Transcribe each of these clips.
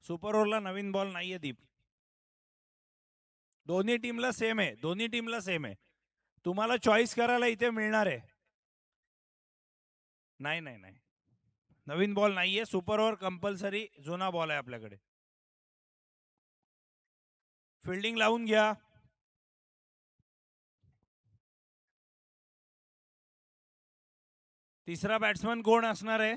Super ओव्हरला नवीन ball नाहीये दीप. दोन्ही टीमला सेम आहे, दोन्ही टीमला सेम आहे. तुम्हाला चॉईस करायला इथे मिळणार आहे. नाही नाही नाही, नवीन बॉल नाहीये. सुपर ओव्हर कंपल्सरी जुना बॉल आहे आपल्याकडे. फिल्डिंग लावून घ्या. तिसरा बॅट्समन कोण असणार आहे?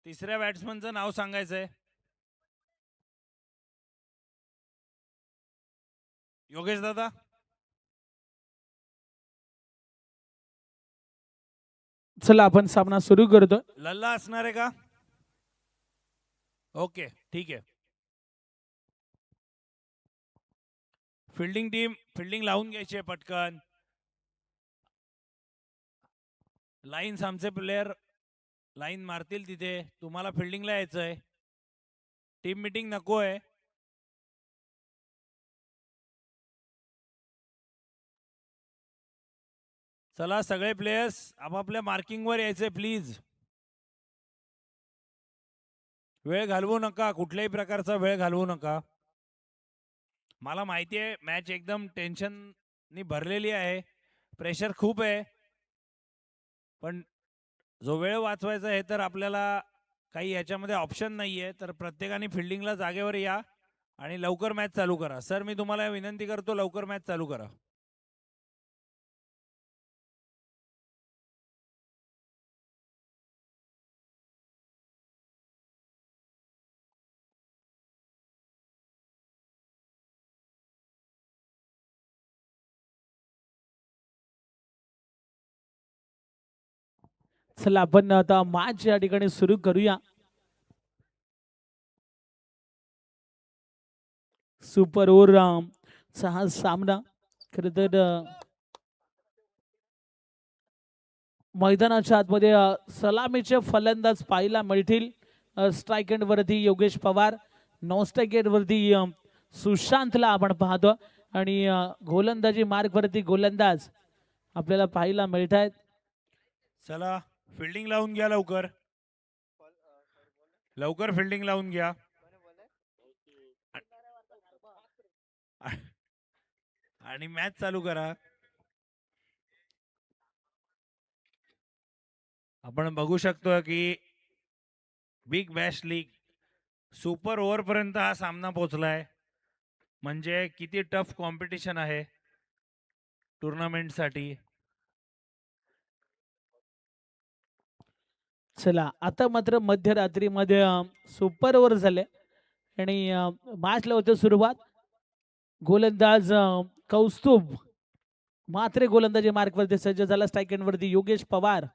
तिसऱ्या बॅट्समनचं नाव सांगायचंय. योगेश दादा. चला आपण सामना सुरू करतो. लल्ला असणार आहे का? ओके ठीक आहे. फिल्डिंग टीम फिल्डिंग लावून घ्यायची आहे पटकन. लाईन्स आमचे प्लेयर लाईन मारतील तिथे. तुम्हाला फिल्डिंगला यायचंय. टीम मीटिंग नको आहे. चला सगळे प्लेयर्स आपापल्या मार्किंगवर यायचे प्लीज. वेळ घालवू नका, कुठल्याही प्रकारचा वेळ घालवू नका. मला माहिती आहे मॅच एकदम टेन्शननी भरलेली आहे, प्रेशर खूप आहे, पण जो वेळ वाचवायचा आहे तर आपल्याला काही याच्यामध्ये ऑप्शन नाही आहे. तर प्रत्येकाने फिल्डिंगला जागेवर या आणि लवकर मॅच चालू करा. सर मी तुम्हाला विनंती करतो, लवकर मॅच चालू करा. चला आपण आता मॅच या ठिकाणी सुरू करूया. सुपर ओव्हर चा हा सामना खरं तर मैदानाच्या आतमध्ये सलामीचे फलंदाज पाहायला मिळतील. स्ट्राईक एंड वरती Yogesh Pawar, non strike and वरती सुशांतला आपण पाहतो आणि गोलंदाजी मार्ग वरती गोलंदाज आपल्याला पाहायला मिळत आहेत. चला फिल्डिंग लावून घ्या लवकर, लवकर फिल्डिंग लावून घ्या. आणि मॅच चालू करा. आपण बघू शकतो की big Bash league super over पर्यंत हा सामना पोहोचलाय. म्हणजे किती टफ कॉम्पिटिशन आहे टुर्नामेंटसाठी. चला आता मात्र मध्यरात्रीमध्ये सुपर ओव्हर झाले आणि मॅचला होते सुरुवात. गोलंदाज कौस्तुभ मात्रे गोलंदाजी मार्क वरती सज्ज झाला. स्ट्राईक एंड वरती योगेश पवार.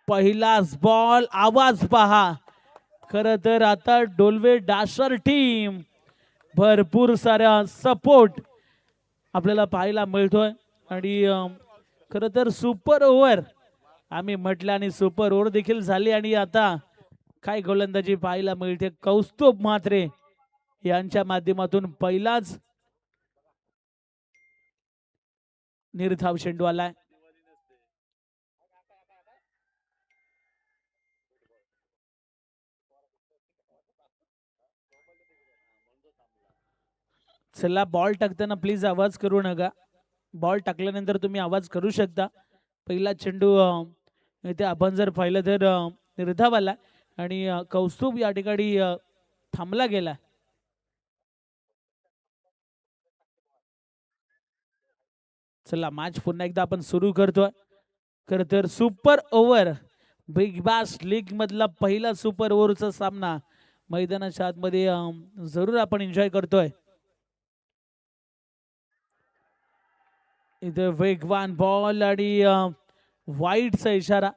पहिलाच बॉल, आवाज पहा. खर तर आता डोलवे डाशर टीम भरपूर सारा सपोर्ट आपल्याला पाहायला मिळतोय आणि खर तर सुपर ओव्हर आम्ही म्हटलं आणि सुपर ओव्हर देखील झाली आणि आता काय गोलंदाजी पाहायला मिळते. कौस्तुभ म्हात्रे यांच्या माध्यमातून पहिलाच निर्धाव चेंडू आलाय. चला बॉल टाकताना प्लीज आवाज करू नका. बॉल टाकल्यानंतर तुम्ही आवाज करू शकता. पहिला चेंडू इथे आपण जर पाहिलं तर निर्धाव आला आणि कौस्तुभ या ठिकाणी थांबला गेला. चला मॅच पुन्हा एकदा आपण सुरू करतोय. खर तर super over big Bash league मधला पहिला सुपर ओव्हरचा सामना मैदानाच्या आतमध्ये जरूर आपण एन्जॉय करतोय. इथे वेगवान बॉल आणि वाईटचा इशारा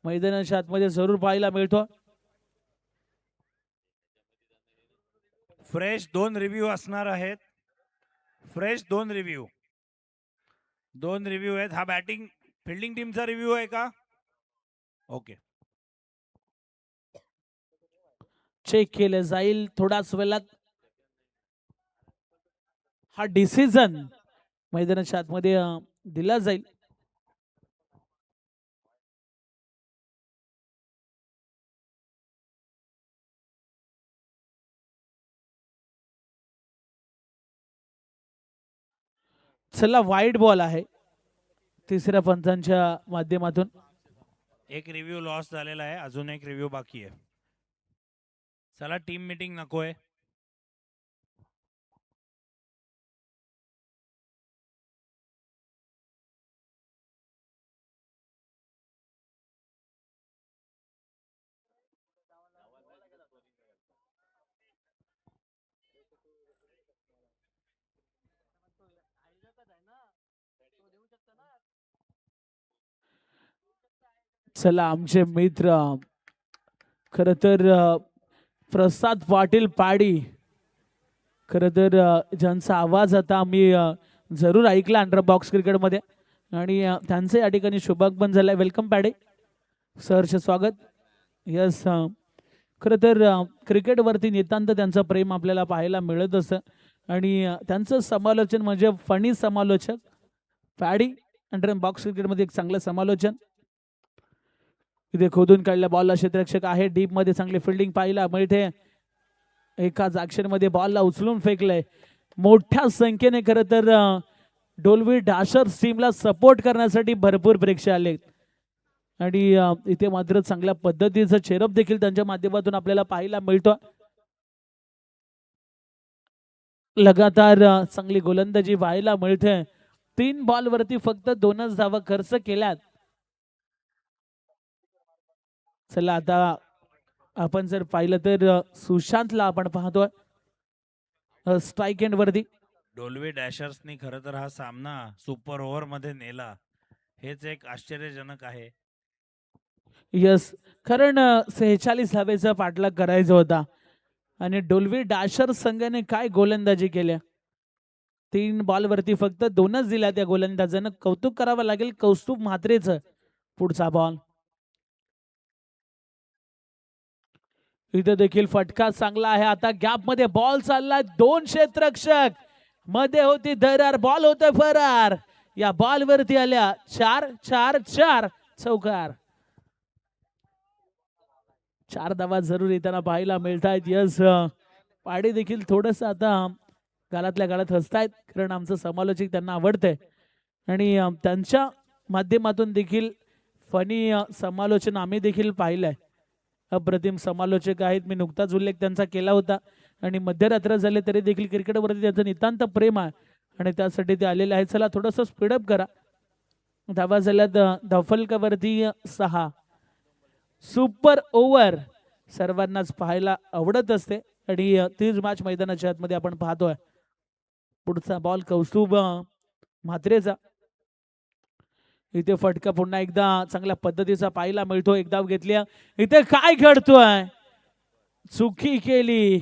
मैदानाच्या आतमध्ये जरूर पाहायला मिळतो. फ्रेश 2 रिव्ह्यू असणार आहेत. फ्रेश 2 रिव्ह्यू आहेत. हा बॅटिंग फिल्डिंग टीमचा रिव्ह्यू आहे का? ओके. चेक केलं जाईल थोडाच वेळात. हा डिसिजन मैदानाच्या आतमध्ये दिला जाईल. चला वाईट बॉल आहे तिसऱ्या पंचांच्या माध्यमातून. एक रिव्ह्यू लॉस झालेला आहे, अजून एक रिव्ह्यू बाकी आहे. चला टीम मीटिंग नकोय. चला आमचे मित्र खर तर प्रसाद पाटील पाडी, खर तर ज्यांचा आवाज आता आम्ही जरूर ऐकला अंडर बॉक्स क्रिकेटमध्ये आणि त्यांचं या ठिकाणी शुभागमन झालंय. वेलकम पाडे, सहर्ष स्वागत. यस, खरं तर क्रिकेटवरती नितांत त्यांचं प्रेम आपल्याला पाहायला मिळत असतं आणि त्यांचं समालोचन म्हणजे फनी समालोचक. पॅडी अंडर बॉक्स क्रिकेटमध्ये एक चांगलं समालोचन. इथे खोदून काढल्या बॉलला क्षेत्ररक्षक आहे, डीप मध्ये चांगली फिल्डिंग पाहायला मिळते. एकाच ॲक्शनमध्ये बॉलला उचलून फेकलंय. मोठ्या संख्येने खरं तर डोल्बी डॅशर्स टीमला सपोर्ट करण्यासाठी भरपूर प्रेक्षक आले आणि इथे मात्र चांगल्या पद्धतीचं चेरअप देखील त्यांच्या माध्यमातून आपल्याला पाहायला मिळतो. लगातार चांगली गोलंदाजी पाहायला मिळते. 3 बॉलवरती फक्त 2च धावा खर्च केल्यात. चला आता आपण जर पाहिलं तर सुशांतला आपण पाहतोय स्ट्राईक एंड वरती. डोल्बी डॅशर्सनी खरं तर हा सामना सुपर ओव्हर मध्ये नेला, हेच एक आश्चर्यजनक आहे. यस, कारण 46 धावेचा पाठलाग करायचा होता आणि डोल्बी डॅशर्स संघाने काय गोलंदाजी केल्या. 3 बॉलवरती फक्त 2च दिल्या त्या गोलंदाजानं. कौतुक करावं लागेल कौस्तुभ म्हात्रेचं. पुढचा बॉल इथे देखील फटका चांगला आहे. आता गॅप मध्ये बॉल चाललाय, 2 क्षेत्ररक्षक मध्ये होती दरार, बॉल होतोय फरार. या बॉल वरती आल्या 4-4-4 चौकार. 4 धावा जरूर येताना पाहायला मिळत आहेत. यस, पाडे देखील थोडस आता गालातल्या गालात हसतायत कारण आमचं समालोचक त्यांना आवडतंय आणि त्यांच्या माध्यमातून देखील फनी समालोचन आम्ही देखील पाहिलंय. अप्रतिम समालोचक आहेत, मी नुकताच उल्लेख त्यांचा केला होता आणि मध्यरात्र झाले तरी देखील क्रिकेटवरती त्यांचं नितांत प्रेम आहे आणि त्यासाठी ते आलेले आहेत. चला थोडस स्पीडअप करा. धावा झाल्यात धावफलकावरती 6. सुपर ओव्हर सर्वांनाच पाहायला आवडत असते आणि तीच मॅच मैदानाच्या आतमध्ये आपण पाहतोय. पुढचा बॉल कौस्तुभ म्हात्रेचा. इथे फटका पुन्हा एकदा चांगल्या पद्धतीचा पाहायला मिळतो. एक धाव घेतली. इथे काय घडतोय, चुकी केली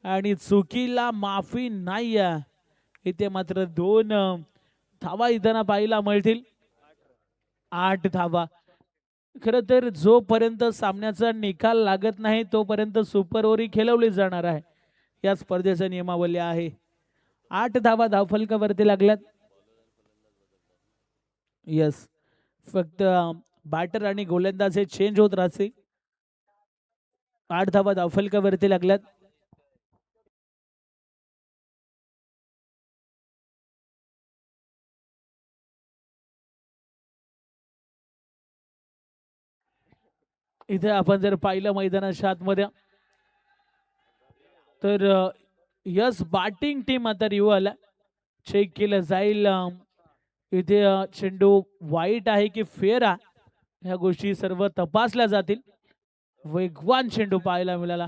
आणि चुकीला माफी नाही. इथे मात्र 2 धावा इथं पाहायला मिळतील. 8 धावा. खरं तर जोपर्यंत सामन्याचा निकाल लागत नाही तोपर्यंत सुपर ओव्हर खेळवली जाणार आहे, या स्पर्धेचा नियमावली आहे. 8 धावा धावफलकावरती लागल्यात. यस, फक्त बॅटर आणि गोलंदाज हे चेंज होत राहतील. 8 धावा धावफलकावरती लागल्यात. इथे आपण जर पाहिलं मैदानाच्या आतमध्ये तर यस बॅटिंग टीम आता रिव्ह्यू आला, चेक केलं जाईल. इथे चेंडू वाईट आहे की फेअर आहे, ह्या गोष्टी सर्व तपासल्या जातील. वेगवान चेंडू पाहायला मिळाला.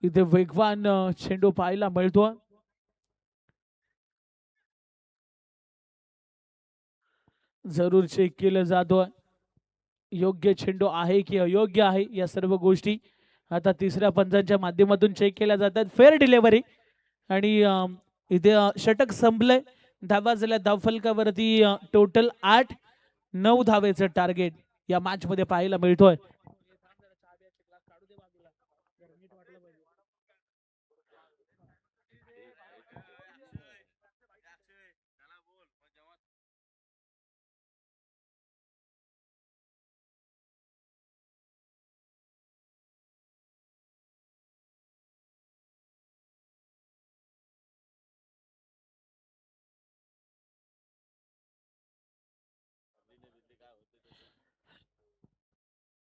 इथे वेगवान चेंडू पाहायला मिळतो. जरूर चेक केलं जातो योग्य चेंडू आहे की अयोग्य आहे, या सर्व गोष्टी आता तिसऱ्या पंचांच्या माध्यमातून चेक केल्या जातात. फेअर डिलिव्हरी आणि इथे षटक संपलंय. धावा झाल्या धावफलकावरती टोटल 8 9 धावेचं टार्गेट या मॅच मध्ये पाहायला मिळतोय.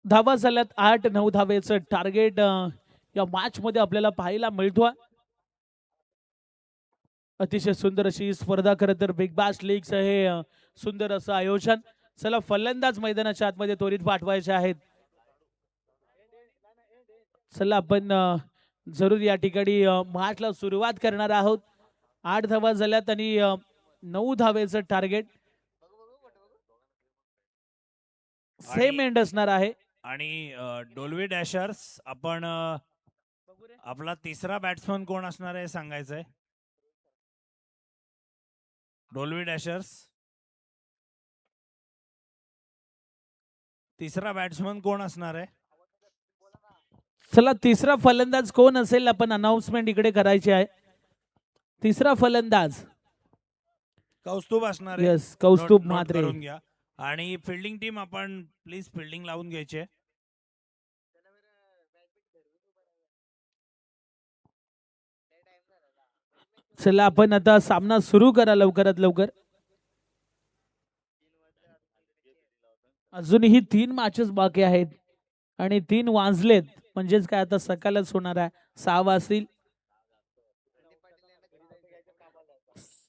धावा झाल्यात 8-9 धावेचं टार्गेट या मॅच मध्ये आपल्याला पाहायला मिळतोय. अतिशय सुंदर अशी स्पर्धा, खरं तर बिग बॅश लीगचं हे सुंदर असं आयोजन. चला फलंदाज मैदानाच्या आतमध्ये त्वरित पाठवायचे आहेत. चला आपण जरूर या ठिकाणी मॅचला सुरुवात करणार आहोत. 8 धावा झाल्यात आणि 9 धावेचं टार्गेट सेम एंड असणार आहे. आणि डोल्वी डॅशर्स आपण आपला तिसरा बॅट्समन कोण असणार आहे सांगायचंय. डोल्वी डॅशर्स तिसरा बॅट्समन कोण असणार आहे. चला तिसरा फलंदाज कोण असेल आपण अनाउन्समेंट इकडे करायची आहे. तिसरा फलंदाज कौस्तुभ असणार आहे. यस कौस्तुभ नोट म्हात्रे. करून घ्या. आणि फिल्डिंग टीम आपण प्लीज फिल्डिंग लावून घ्यायचे. चला आपण आता सामना सुरू करा लवकरात लवकर. अजूनही 3 मॅचेस बाकी आहेत आणि 3 वाजलेत, म्हणजेच काय आता सकाळच होणार आहे. 6 वाजतील.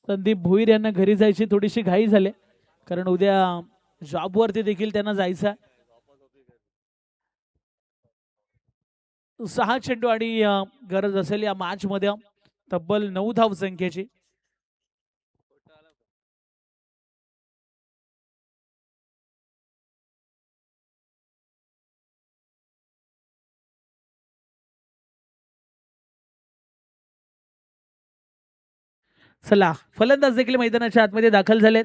संदीप भोईर यांना घरी जायची थोडीशी घाई झाली, कारण उद्या जॉबवरती देखील त्यांना जायचं. 6 चेंडू आणि गरज असेल या मॅच मध्ये तब्बल 9 धाव संख्येची. चला फलंदाज देखील मैदानाच्या आतमध्ये दाखल झालेत.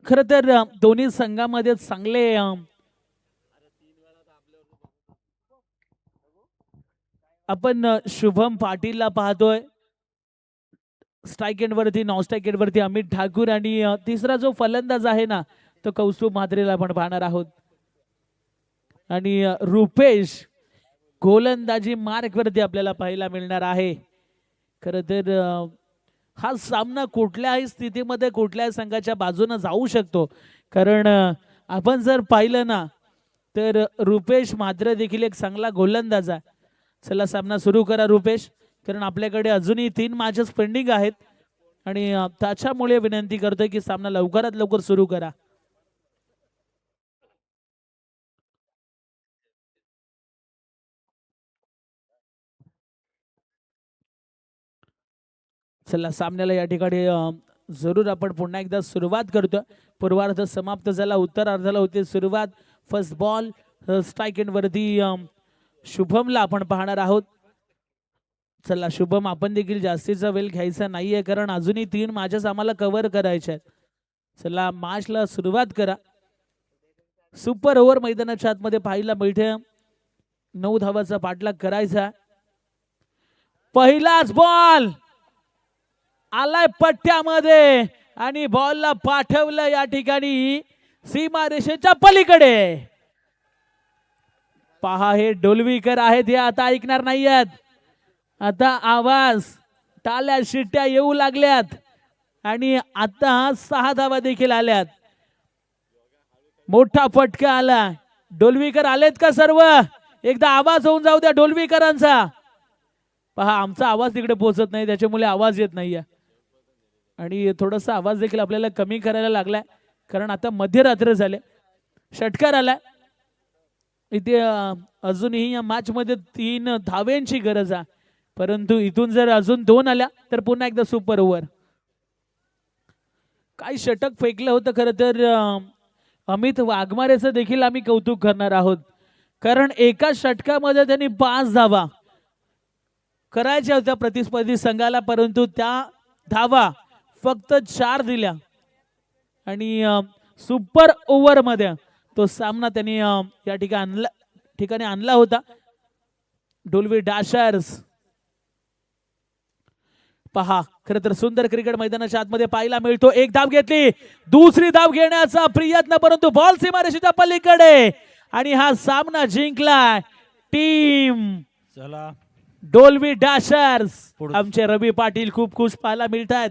खर तर दोन्ही संघामध्ये चांगले आपण शुभम पाटीलला पाहतोय. स्ट्राइक एंड वरती, नॉन स्ट्राइक एंड वरती अमित ठाकूर आणि तिसरा जो फलंदाज आहे ना तो कौस्तुभ म्हात्रेला आपण पाहणार आहोत. आणि रुपेश गोलंदाजी मार्क वरती आपल्याला पाहायला मिळणार आहे. खरं तर हा सामना कुठल्याही स्थितीमध्ये कुठल्याही संघाच्या बाजूने जाऊ शकतो, कारण आपण जर पाहिलं ना तर रुपेश म्हात्रे देखील एक चांगला गोलंदाज आहे. चला सामना सुरू करा रुपेश, कारण आपल्याकडे अजूनही 3 मॅचेस पेंडिंग आहेत आणि त्याच्यामुळे विनंती करतोय की सामना लवकरात लवकर सुरू करा. चला सामन्याला या ठिकाणी जरूर आपण पुन्हा एकदा सुरुवात करतोय. पूर्वार्ध समाप्त झाला, उत्तरार्धाला होती सुरुवात. फर्स्ट बॉल स्ट्राइक एंड वरती शुभमला आपण पाहणार आहोत. चला शुभम, आपण देखील जास्तीचा वेळ घ्यायचा नाहीये, कारण अजूनही 3 मॅचेस आम्हाला कव्हर करायच्या आहेत. चला मॅचला सुरुवात करा. सुपर ओव्हर मैदानाच्या आतमध्ये पाहायला मिळते. 9 धावाचा पाठलाग करायचा. पहिलाच बॉल आलाय पट्ट्यामध्ये आणि बॉलला पाठवलं या ठिकाणी सीमारेषेच्या पलीकडे. पहा हे डोलवीकर आहेत, हे आता ऐकणार नाहीयेत. आता आवाज, टाळ्या शिट्ट्या येऊ लागल्यात आणि आता 6 धावा देखील आल्यात. मोठा फटका आला. डोलवीकर आलेत का सर्व? एकदा आवाज होऊन जाऊ द्या डोलवीकरांचा. पहा आमचा आवाज तिकडे पोहोचत नाही, त्याच्यामुळे आवाज येत नाहीये आणि थोडासा आवाज देखील आपल्याला कमी करायला लागलाय, कारण आता मध्यरात्र झाले. षटकार आलाय. इथे अजूनही या मॅच मध्ये 3 धाव्यांची गरज आहे, परंतु इथून जर अजून 2 आल्या तर पुन्हा एकदा सुपर ओव्हर. काही षटक फेकलं होतं खरं तर अमित वाघमारेचं देखील आम्ही कौतुक करणार आहोत, कारण एका षटकामध्ये त्यांनी 5 धावा करायच्या होत्या प्रतिस्पर्धी संघाला, परंतु त्या धावा फक्त 4 दिल्या आणि सुपर ओव्हर मध्ये तो सामना त्यांनी या ठिकाणी आणला होता. डोलवी डॅशर्स पहा, खर तर सुंदर क्रिकेट मैदानाच्या आतमध्ये पाहायला मिळतो. एक धाव घेतली, दुसरी धाव घेण्याचा प्रयत्न, परंतु बॉल सीमारेषेच्या पलीकडे आणि हा सामना जिंकला टीम चला डोलवी डॅशर्स. आमचे रवी पाटील खूप खुश पाहायला मिळतात.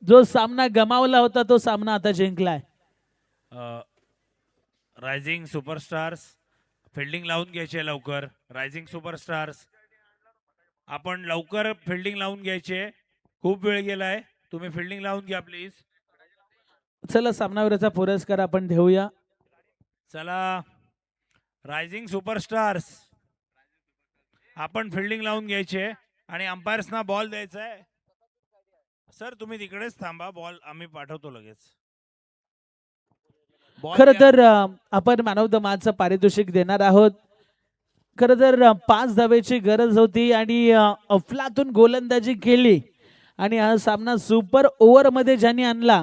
जो सामना गमावला होता तो सामना आता जिंकलाय. रायझिंग सुपरस्टार्स फिल्डिंग लावून घ्यायचे लवकर. रायझिंग सुपरस्टार्स आपण लवकर फिल्डिंग लावून घ्यायचे, खूप वेळ गेलाय, तुम्ही फिल्डिंग लावून घ्या प्लीज. चला सामनावीराचा पुरस्कार आपण देऊया. चला रायझिंग सुपरस्टार्स आपण फिल्डिंग लावून घ्यायचे आणि अंपायर्सना बॉल द्यायचा आहे. सर तुम्ही तिकडेच थांबा, बॉल आम्ही पाठवतो लगेच. खर तर आपण मॅन ऑफ द मॅचचं पारितोषिक देणार आहोत. खरं तर 5 धावेची गरज होती आणि अफलातून गोलंदाजी केली आणि हा सामना सुपर ओव्हर मध्ये ज्यांनी आणला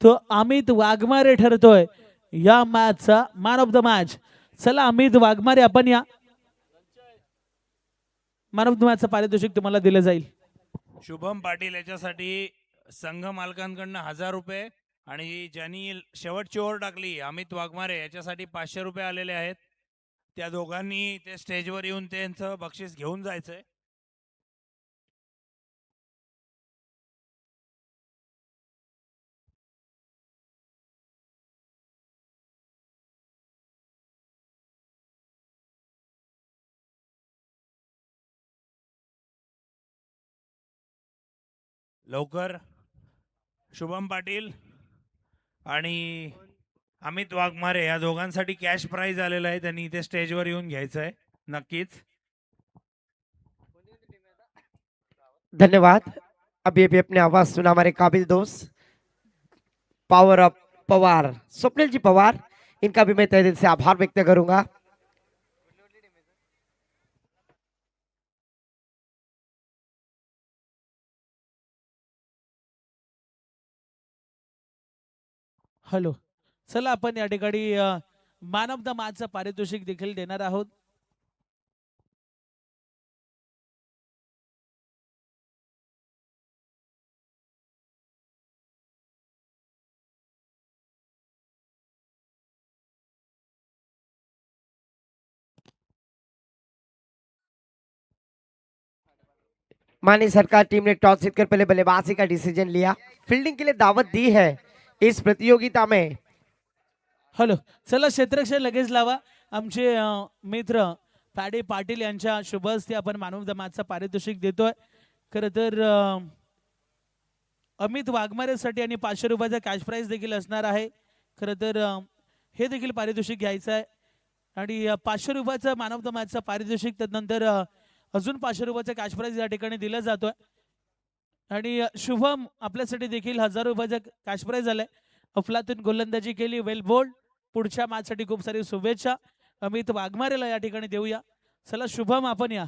तो अमित वाघमारे ठरतोय या मॅचचा मॅन ऑफ द मॅच. चला अमित वाघमारे, आपण या. मॅन ऑफ द मॅचचं पारितोषिक तुम्हाला दिलं जाईल. शुभम पाटील याच्यासाठी संघ मालकांकडनं 1000 रुपये आणि ज्यांनी शेवटची ओव्हर टाकली अमित वाघमारे याच्यासाठी 500 रुपये आलेले आहेत. त्या दोघांनी ते स्टेजवर येऊन त्यांचं बक्षीस घेऊन जायचंय. लवकर शुभम पाटील आणि अमित वाघमारे या दोघांसाठी कॅश प्राइज आलेला आहे, त्यांनी इथे स्टेजवर येऊन घ्यायचं आहे नक्कीच. धन्यवाद. अभी अभी अपने आवाज सुना हमारे काबिल दोस्त पावर अप पवार, स्वप्निल जी पवार, इनका भी मैं तहे दिल से आभार व्यक्त करूंगा. हॅलो, चला आपण या ठिकाणी मॅन ऑफ द मॅचचं पारितोषिक देखील देणार आहोत. माननीय सरकार टीम ने टॉस जीतकर पहले बल्लेबाजी का डिसीजन लिया, फील्डिंग के लिए दावत दी है इस प्रतियोगिता में. हॅलो, चला क्षेत्ररक्षण लगेच लावा. आमचे मित्र पॅडी पाटील यांच्या शुभ हस्ते आपण मॅन ऑफ द मॅचचं पारितोषिक देतोय. खरं तर अमित वाघमारेसाठी आणि 500 रुपयाचा कॅश प्राइज देखील असणार आहे. खरं तर हे देखील पारितोषिक घ्यायचं आहे आणि 500 रुपयाचं मॅन ऑफ द मॅचचं पारितोषिक, त्यानंतर अजून 500 रुपयाचा कॅश प्राइज या ठिकाणी दिला जातोय. आणि शुभम आपल्यासाठी देखील 1000 रुपयाचा कॅश प्राइज आलाय. अफलातून गोलंदाजी केली, वेल बोल्ड. पुढच्या मॅचसाठी खूप सारी शुभेच्छा अमित वाघमारेला या ठिकाणी देऊया. चला शुभम, आपण या.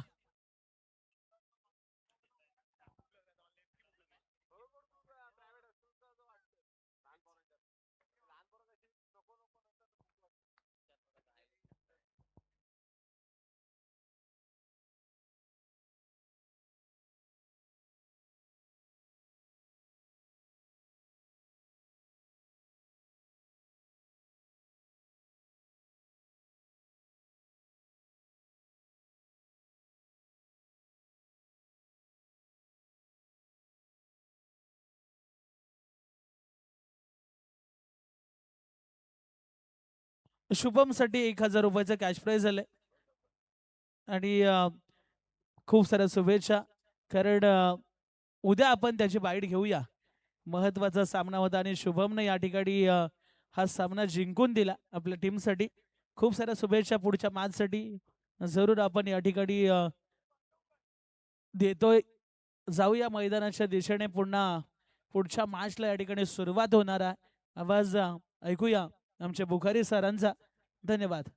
शुभम साठी 1000 रुपयाचा कॅश प्राइज आलाय आणि खूप साऱ्या शुभेच्छा. कारण उद्या आपण त्याची बाईट घेऊया. महत्वाचा सामना होता आणि शुभमने या ठिकाणी हा सामना जिंकून दिला आपल्या टीमसाठी. खूप साऱ्या शुभेच्छा पुढच्या मॅचसाठी. जरूर आपण या ठिकाणी देतोय. जाऊया मैदानाच्या दिशेने पुन्हा पुढच्या मॅचला या ठिकाणी सुरुवात होणार आहे. आवाज ऐकूया आमचे बुखारी सरांचा. धन्यवाद.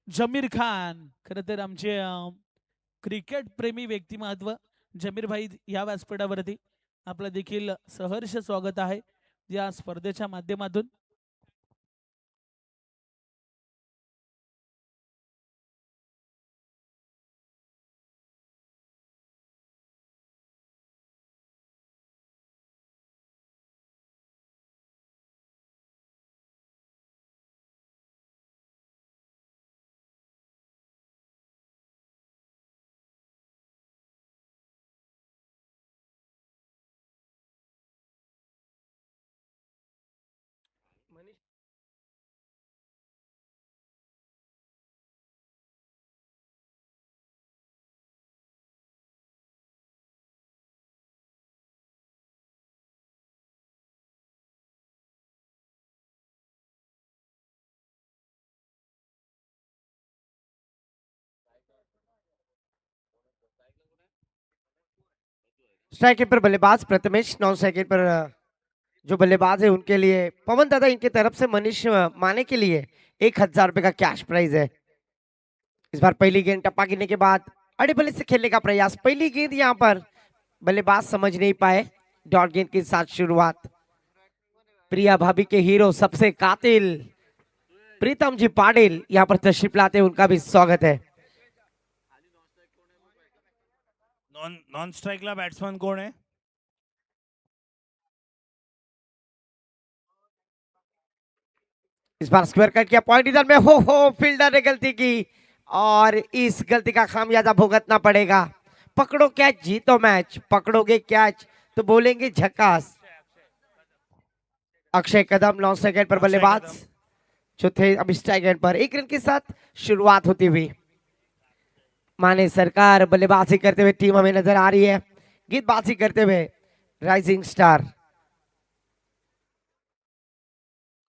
जमीर खान, खरं तर आमचे क्रिकेट प्रेमी व्यक्तिमत्व जमीर भाई या व्यासपीठावरती आपलं देखील सहर्ष स्वागत आहे या स्पर्धेच्या माध्यमातून. स्ट्राइक पर बल्लेबाज प्रथमेश, नॉन स्ट्राइक पर जो बल्लेबाज है उनके लिए पवन दादा, इनकी तरफ से मनीष माने के लिए 1000 रुपए का कैश प्राइज है। इस बार पहली गेंद टप्पा गिरने के बाद अड़े बल्ले से खेलने का प्रयास। पहली गेंद यहाँ पर बल्लेबाज समझ नहीं पाए। डॉट गेंद के साथ शुरुआत। प्रिया भाभी के हीरो, सबसे कातिल प्रीतम जी पाटिल यहाँ पर तशरीफ लाते हैं, उनका भी स्वागत है। नॉन स्ट्राइकला बॅट्समन कोण आहे? इस बार स्क्वायर कट किया, पॉइंट इधर में हो फील्डर ने गलती की और इस गलती का खामियाजा भुगतना पड़ेगा। पकड़ो कैच जीतो मैच, पकड़ोगे कैच तो बोलेंगे झकास। अक्षय कदम नॉन स्ट्राइक पर बल्लेबाज जो थे अब स्ट्राइक एंड पर। 1 रन के साथ शुरुआत होती हुई। माने सरकार बल्लेबाजी करते हुए टीम हमें नजर आ रही है। गेंदबाजी करते हुए राइजिंग स्टार।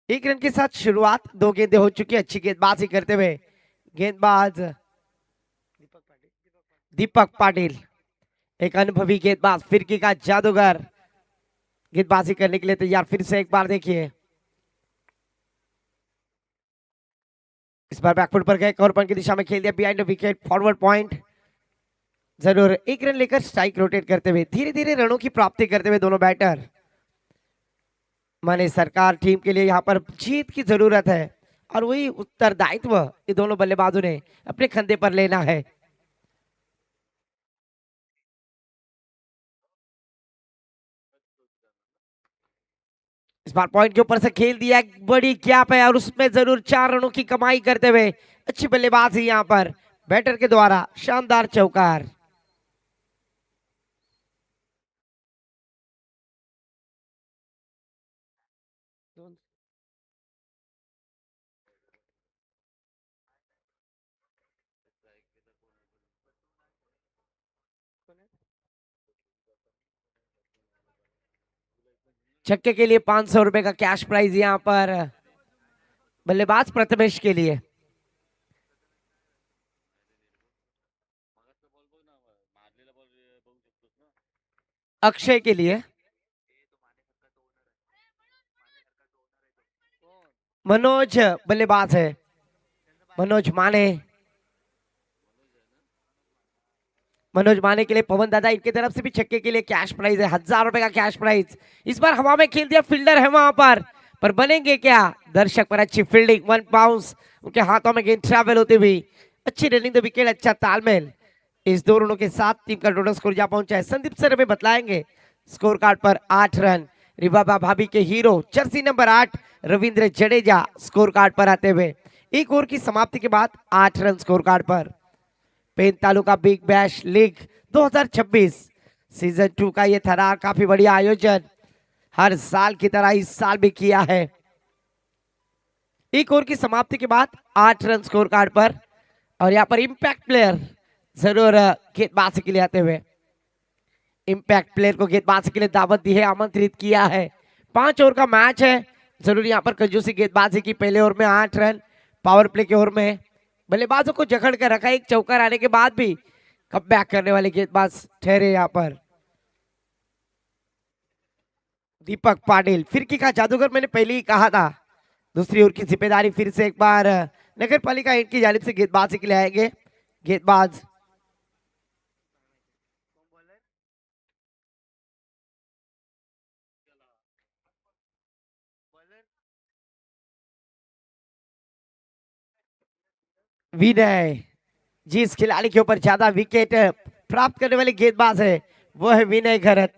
1 रन के साथ शुरुआत, 2 गेंदें हो चुकी है। अच्छी गेंदबाजी करते हुए गेंदबाज दीपक पाटिल, एक अनुभवी गेंदबाज, फिरकी का जादूगर, गेंदबाजी करने के लिए तैयार। फिर से एक बार देखिए, इस बार बैकफुट पर गए, कवर पॉइंट की दिशा में खेल दिया, बिहाइंड विकेट, फॉरवर्ड पॉइंट। जरूर 1 रन लेकर स्ट्राइक रोटेट करते हुए धीरे धीरे रनों की प्राप्ति करते हुए दोनों बैटर। माने सरकार टीम के लिए यहाँ पर जीत की जरूरत है और वही उत्तरदायित्व ये दोनों बल्लेबाजों ने अपने कंधे पर लेना है। इस बार पॉइंट के ऊपर से खेल दिया, बड़ी गैप है और उसमें जरूर 4 रनों की कमाई करते हुए अच्छी बल्लेबाजी यहाँ पर बैटर के द्वारा, शानदार चौकार। छक्के के लिए 500 रुपए का कैश प्राइज यहाँ पर बल्लेबाज प्रथमेश के लिए। अक्षय के लिए मनोज बल्लेबाज है, मनोज माने। मनोज माने के लिए पवन दादा, इनकी तरफ से भी छक्के के लिए कैश प्राइज है, 1000 रुपए का कैश प्राइज। इस बार हवा में खेल दिया, फील्डर है वहां पर बनेंगे क्या दर्शक? पर अच्छी फील्डिंग, 1 बाउंस, उनके हाथों में गेंद ट्रैवल होती हुई, अच्छी रनिंग द विकेट, अच्छा तालमेल। इस 2 रनों के साथ टीम का टोटल स्कोर जा पहुंचा है। संदीप सर हमें बतलाएंगे स्कोर कार्ड पर 8 रन। रिबाबा भाभी के hero Jersey number 8 Ravindra Jadeja score card पर आते हुए 1 ओवर की समाप्ति के बाद 8 रन स्कोर कार्ड पर। Pen taluka Big Bash League 2026 season 2 का ये थरार काफी बढ़िया आयोजन हर साल की तरह इस साल भी किया है। 1 ओवर की समाप्ति के बाद 8 रन स्कोर कार्ड पर और यहाँ पर इंपैक्ट प्लेयर जरूर गेंदबाजी के लिए आते हुए, इंपैक्ट प्लेयर को गेंदबाजी के लिए दावत दी है, आमंत्रित किया है। 5 ओवर का मैच है, जरूर यहाँ पर कंजूसी गेंदबाजी की। पहले ओवर में 8 रन, पावर प्ले के ओवर में बल्लेबाजों को जकड़ कर रखा। एक चौकार आने के बाद भी कमबैक करने वाले गेंदबाज ठहरे यहाँ पर दीपक पाटिल। फिरकी का जादूगर मैंने पहले ही कहा था। दूसरी ओवर की जिम्मेदारी फिर से एक बार नगर पालिका इनकी जानिब से गेंदबाजी के लिए आएंगे। गेंदबाज विनय। जिस खिलाड़ी के ऊपर ज्यादा विकेट प्राप्त करने वाले गेंदबाज है वो है विनय घरत।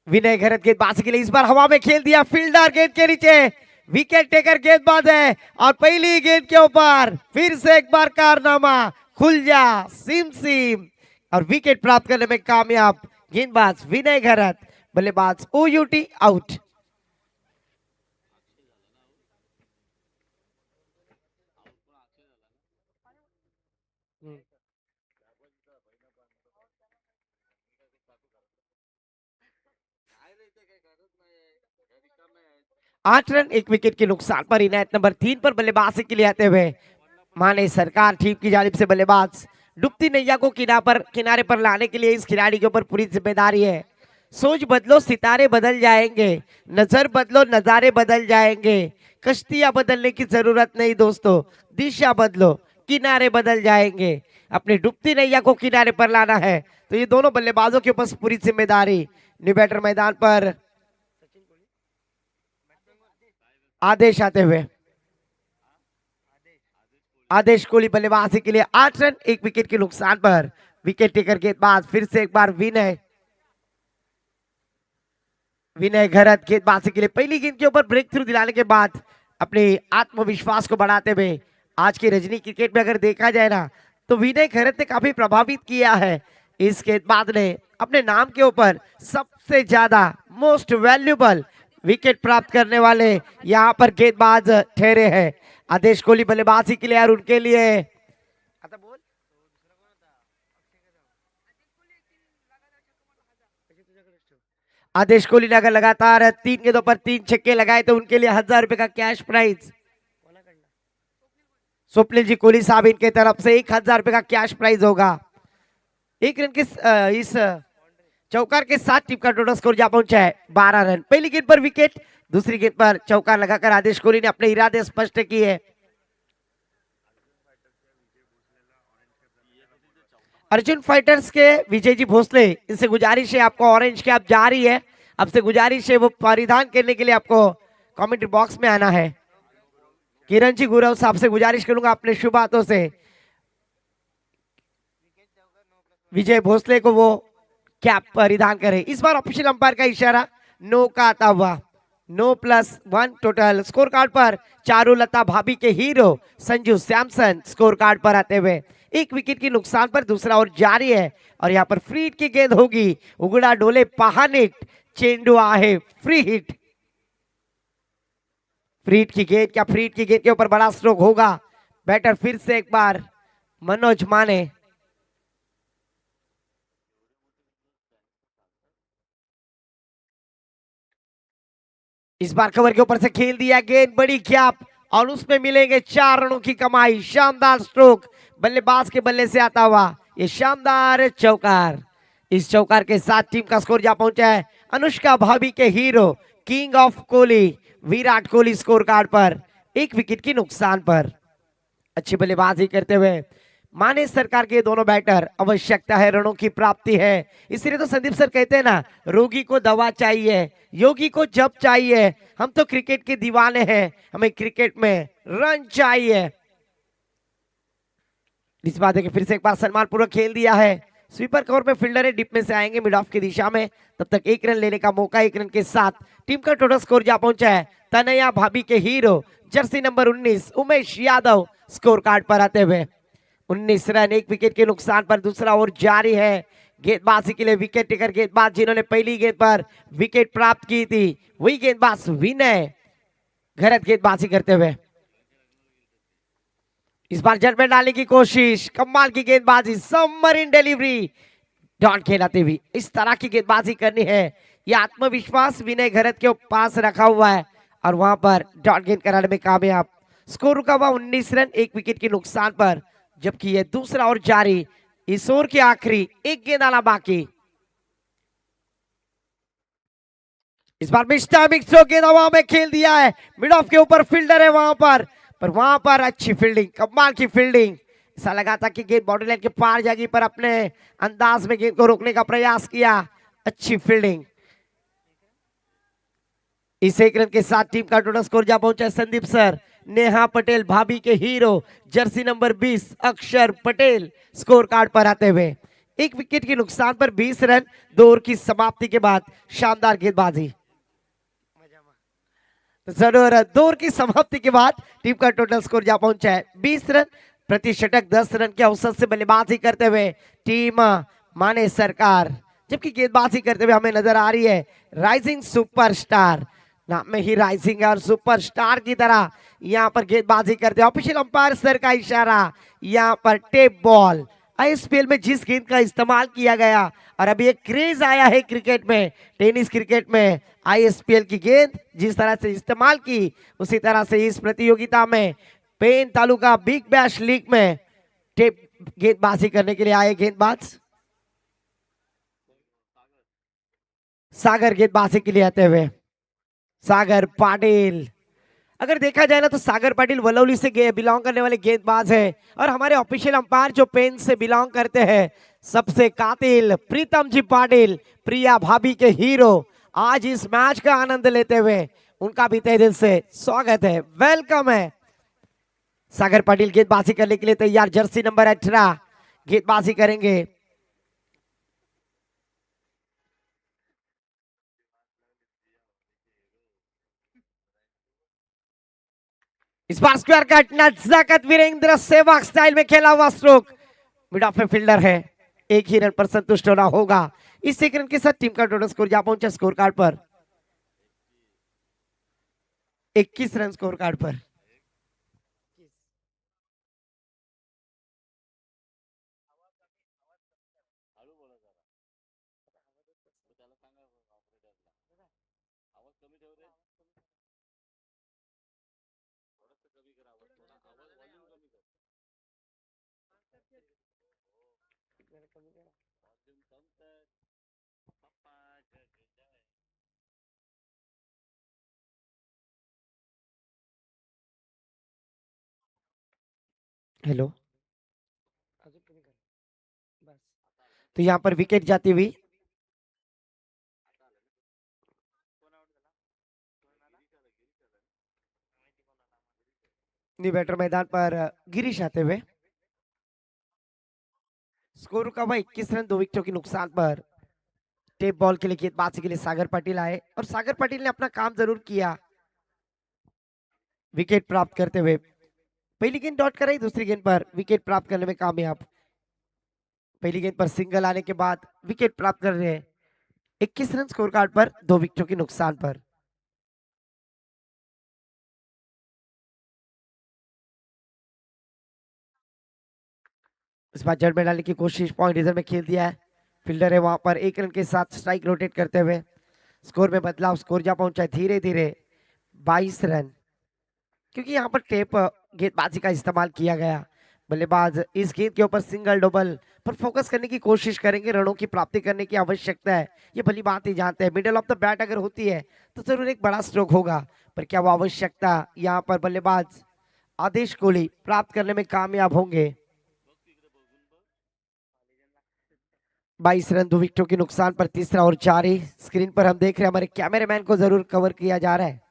विनय घरत गेंदबाजी के लिए इस बार हवा में खेल दिया। फील्डर गेंद के नीचे, विकेट टेकर गेंदबाज है और पहली गेंद के ऊपर फिर से एक बार कारनामा, खुल जा सिम सिम, और विकेट प्राप्त करने में कामयाब गेंदबाज विनय घरत। बल्लेबाज ओयूटी आउट। आठ रन, एक विकेट के नुकसान पर इनायत नंबर 3 पर बल्लेबाजी के लिए आते हुए माने सरकार टीम की जानिब से बल्लेबाज डूबती नैया को किनारे पर लाने के लिए इस खिलाड़ी के ऊपर पूरी जिम्मेदारी है। सोच बदलो सितारे बदल जाएंगे, नजर बदलो नजारे बदल जाएंगे। कश्तियां बदलने की जरूरत नहीं दोस्तों, दिशा बदलो किनारे बदल जाएंगे। अपनी डूबती नैया को किनारे पर लाना है तो ये दोनों बल्लेबाजों के ऊपर पूरी जिम्मेदारी। न्यू बैटर मैदान पर आदेश आते हुए आदेश कोहली बल्लेबाजी के लिए 8 रन, एक विकेट के नुकसान पर विकेट टेकर गेंदबाज फिर से एक बार विनय घरत गेंदबाजी के लिए पहली गेंद के ऊपर ब्रेक थ्रू दिलाने के बाद अपने आत्मविश्वास को बढ़ाते हुए आज की रजनी क्रिकेट में अगर देखा जाए ना तो विनय घरत ने काफी प्रभावित किया है। इस गेंदबाज ने अपने नाम के ऊपर सबसे ज्यादा मोस्ट वैल्यूबल विकेट प्राप्त करने वाले यहाँ पर गेंदबाज ठहरे हैं। आदेश कोहली बल्लेबाजी के लिए और उनके लिए आदेश कोहली ने अगर लगातार 3 गेंदों पर 3 छक्के लगाए तो उनके लिए 1000 रुपए का कैश प्राइज। स्वप्निल जी कोहली साहब इनके तरफ से 1000 रुपए का कैश प्राइज होगा। एक रन के इस चौकार के साथ टीम का टोटल स्कोर जा पहुंचा है 12 रन। पहली गेंद पर विकेट, दूसरी गेंद पर चौकार लगाकर आदेश कोहली ने अपने इरादे स्पष्ट किए। अर्जुन फाइटर्स के विजय जी भोसले, इनसे गुजारिश है आपको ऑरेंज कैप जा रही है, आपसे गुजारिश है वो परिधान करने के लिए आपको कमेंट्री बॉक्स में आना है। किरण जी गुरव साहब से गुजारिश करूंगा अपने शुभ हाथों से विजय भोसले को वो कैप परिधान करें। इस बार ऑफिशियल अंपायर का इशारा नो का आता हुआ। नो +1 टोटल स्कोर कार्ड पर चारुलता भाभी के hero Sanju Samson score card पर आते हुए एक विकेट के नुकसान पर दूसरा ओवर जारी है और यहाँ पर फ्री हिट की गेंद होगी। उगड़ा डोले पहानिट, चेंडू आहे फ्री हिट। फ्री हिट की गेंद, क्या फ्री हिट की गेंद के ऊपर बड़ा स्ट्रोक होगा? बैटर फिर से एक बार मनोज माने। इस बार कवर के ऊपर से खेल दिया गेंद, बड़ी गैप और उसमें मिलेंगे 4 रनों की कमाई। शानदार स्ट्रोक बल्लेबाज के बल्ले से आता हुआ ये शानदार चौकार। इस चौकार के साथ टीम का स्कोर जा पहुंचा है अनुष्का भाभी के hero king of Kohli Virat Kohli score card पर एक विकेट की नुकसान पर। अच्छी बल्लेबाजी करते हुए माने सरकार के दोनों बैटर, आवश्यकता है रनों की प्राप्ति है। इसलिए तो संदीप सर कहते हैं ना, रोगी को दवा चाहिए, योगी को जब चाहिए। हम तो क्रिकेट के दीवाने हैं, हमें क्रिकेट में रन चाहिए। इस बात है कि फिर से एक बार सम्मान पूर्वक खेल दिया है। स्वीपर कवर में फील्डर है, डिप में से आएंगे मिड ऑफ की दिशा में, तब तक 1 रन लेने का मौका। 1 रन के साथ टीम का टोटल स्कोर जा पहुंचा है तनया भाभी के hero Jersey number 19 Umesh Yadav score card पर आते हुए 19 रन, 1 विकेट के नुकसान पर दूसरा ओवर जारी है। गेंदबाजी के लिए विकेट टेकर गेंदबाज जिन्होंने पहली गेंद पर विकेट प्राप्त की थी वही गेंदबाज विनय घरत गेंदबाजी करते हुए इस बार जड़ में डालने की कोशिश। कमाल की गेंदबाजी, सबमरीन डिलीवरी, डॉट खेलाते हुए इस तरह की गेंदबाजी करनी है। ये आत्मविश्वास विनय घरत के पास रखा हुआ है और वहां पर डॉट गेंद कराने में कामयाब। स्कोर रुका हुआ 19 रन, 1 विकेट के नुकसान पर, जबकि ये दूसरा ओवर जारी। इस ओवर के आखिरी 1 गेंद आना बाकी। इस बार मिस्टर थ्रो गेंद हवा में खेल दिया है, मिड ऑफ के ऊपर फील्डर है वहां पर वहां पर अच्छी फील्डिंग, कमाल की फील्डिंग। ऐसा लगा था कि गेंद बाउंड्री लाइन के पार जाएगी, पर अपने अंदाज में गेंद को रोकने का प्रयास किया। अच्छी फील्डिंग। इस 1 रन के साथ टीम का टोटल स्कोर जा पहुंचा संदीप सर। नेहा पटेल भाभी के हीरो, जर्सी नंबर 20 अक्षर पटेल स्कोर कार्ड पर आते हुए। 1 विकेट के नुकसान पर 20 रन, 2 ओवर की समाप्ति के बाद शानदार गेंदबाजी। जरूर 2 ओवर की समाप्ति के बाद टीम का टोटल स्कोर जा पहुंचा है 20 रन, प्रति षटक 10 रन के औसत से बल्लेबाजी करते हुए टीम माने सरकार। जबकि गेंदबाजी करते हुए हमें नजर आ रही है राइजिंग सुपरस्टार। नाम में ही राइजिंग और सुपरस्टार की तरह यहाँ पर गेंदबाजी करते हैं। ऑफिशियल अंपायर सर का इशारा, यहाँ पर टेप बॉल। आईएसपीएल में जिस गेंद का इस्तेमाल किया गया और अभी एक क्रेज आया है क्रिकेट में, टेनिस क्रिकेट में, आईएसपीएल की गेंद जिस तरह से इस्तेमाल की, उसी तरह से इस प्रतियोगिता में Pen taluka Big Bash League में टेप गेंदबाजी करने के लिए आए गेंदबाज सागर गेंदबाजी के लिए आते हुए। सागर पाटिल, अगर देखा जाए ना तो सागर पाटिल वलौली से बिलोंग करने वाले गेंदबाज है और हमारे ऑफिशियल अंपायर जो पेन से बिलोंग करते हैं, सबसे कातिल प्रीतम जी पाटिल, प्रिया भाभी के हीरो, आज इस मैच का आनंद लेते हुए उनका भी तहे दिल से स्वागत है, वेलकम है। सागर पाटिल गेंदबाजी करने के लिए तैयार, जर्सी नंबर 18 गेंदबाजी करेंगे। इस बार स्क्वायर कट नजाकत वीरेंद्र सहवाग स्टाइल में खेला हुआ स्ट्रोक, मिड ऑफ में फील्डर है, 1 ही रन पर संतुष्ट होना होगा। इस 1 रन के साथ टीम का टोटल स्कोर जा पहुंचा स्कोर कार्ड पर 21 रन स्कोर कार्ड पर। हेलो, तो यहां पर विकेट जाती हुई बैटर मैदान पर गिरीश आते हुए। स्कोर रुका हुआ 21 रन, 2 विकेटों के नुकसान पर। टेप बॉल के लिए गेंदबाजी के लिए सागर पाटिल आए और सागर पाटिल ने अपना काम जरूर किया, विकेट प्राप्त करते हुए। पहली गेंद डॉट कराई, दूसरी गेंद पर विकेट प्राप्त करने में कामयाब। पहली गेंद पर सिंगल आने के बाद विकेट प्राप्त कर रहे हैं। 21 रन स्कोर कार्ड पर, 2 विकेटों के नुकसान पर। इस बार जड़ में डालने की कोशिश, पॉइंट रिजर्व में खेल दिया है, फील्डर है वहां पर। 1 रन के साथ स्ट्राइक रोटेट करते हुए स्कोर में बदलाव, स्कोर जा पहुंचा है धीरे धीरे 22 रन। क्योंकि यहाँ पर टेप गेंदबाजी का इस्तेमाल किया गया, बल्लेबाज इस गेंद के ऊपर सिंगल डबल पर फोकस करने की कोशिश करेंगे, रनों की प्राप्ति करने की आवश्यकता है, ये भली बात ही जानते हैं। मिडल ऑफ द बैट अगर होती है तो जरूर एक बड़ा स्ट्रोक होगा, पर क्या वो आवश्यकता यहाँ पर बल्लेबाज आदेश कोहली प्राप्त करने में कामयाब होंगे। 22 रन, 2 विकेटों के नुकसान पर, तीसरा और जारी। स्क्रीन पर हम देख रहे हैं, हमारे कैमरामैन को जरूर कवर किया जा रहा है।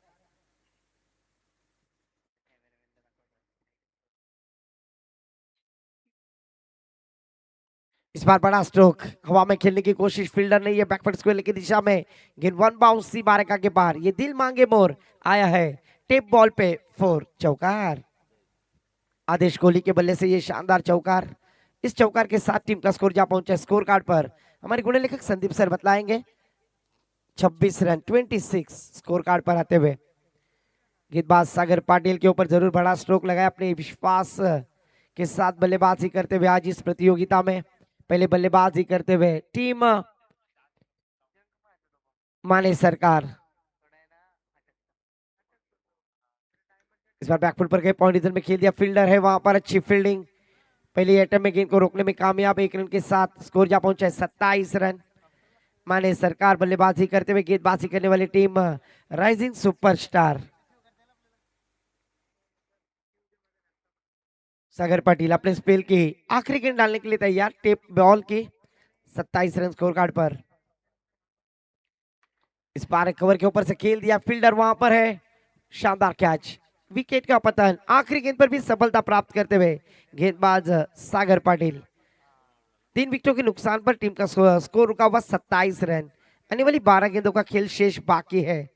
इस बार बड़ा स्ट्रोक, हवा में खेलने की कोशिश, फील्डर नहीं है, बैकवर्ड स्क्वायर की दिशा में गेंद 1 बाउंस सी बारह के पार। ये दिल मांगे मोर आया है, टेप बॉल पे 4, चौकार। आदेश कोहली के बल्ले से ये शानदार चौकार, इस चौकार के साथ टीम का स्कोर जा पहुंचा स्कोर कार्ड पर। हमारे गुण लेखक संदीप सर बतलाएंगे 26 रन, 26 स्कोर कार्ड पर आते हुए। गेंदबाज सागर पाटिल के ऊपर जरूर बड़ा स्ट्रोक लगाया, अपने विश्वास के साथ बल्लेबाजी करते हुए आज इस प्रतियोगिता में। पहले बल्लेबाजी करते हुए टीम माने सरकार इस बार बैकफुट पर गए, पॉइंट में खेल दिया, फील्डर है वहां पर, अच्छी फील्डिंग, पहली अटेम्प्ट में गेंद को रोकने में कामयाब, 1 रन के साथ स्कोर जा पहुंचा है 27 रन। माने सरकार बल्लेबाजी करते हुए, गेंदबाजी करने वाली टीम राइजिंग सुपरस्टार। सागर पाटिल अपने स्पेल की आखिरी गेंद डालने के लिए तैयार, टेप बॉल की, 27 रन स्कोर कार्ड पर। इस बार कवर के ऊपर से खेल दिया, फील्डर वहां पर है, शानदार कैच, विकेट का पतन, आखिरी गेंद पर भी सफलता प्राप्त करते हुए गेंदबाज सागर पाटिल। 3 विकेटों के नुकसान पर टीम का स्कोर रुका हुआ 27 रन। आने वाली 12 गेंदों का खेल शेष बाकी है।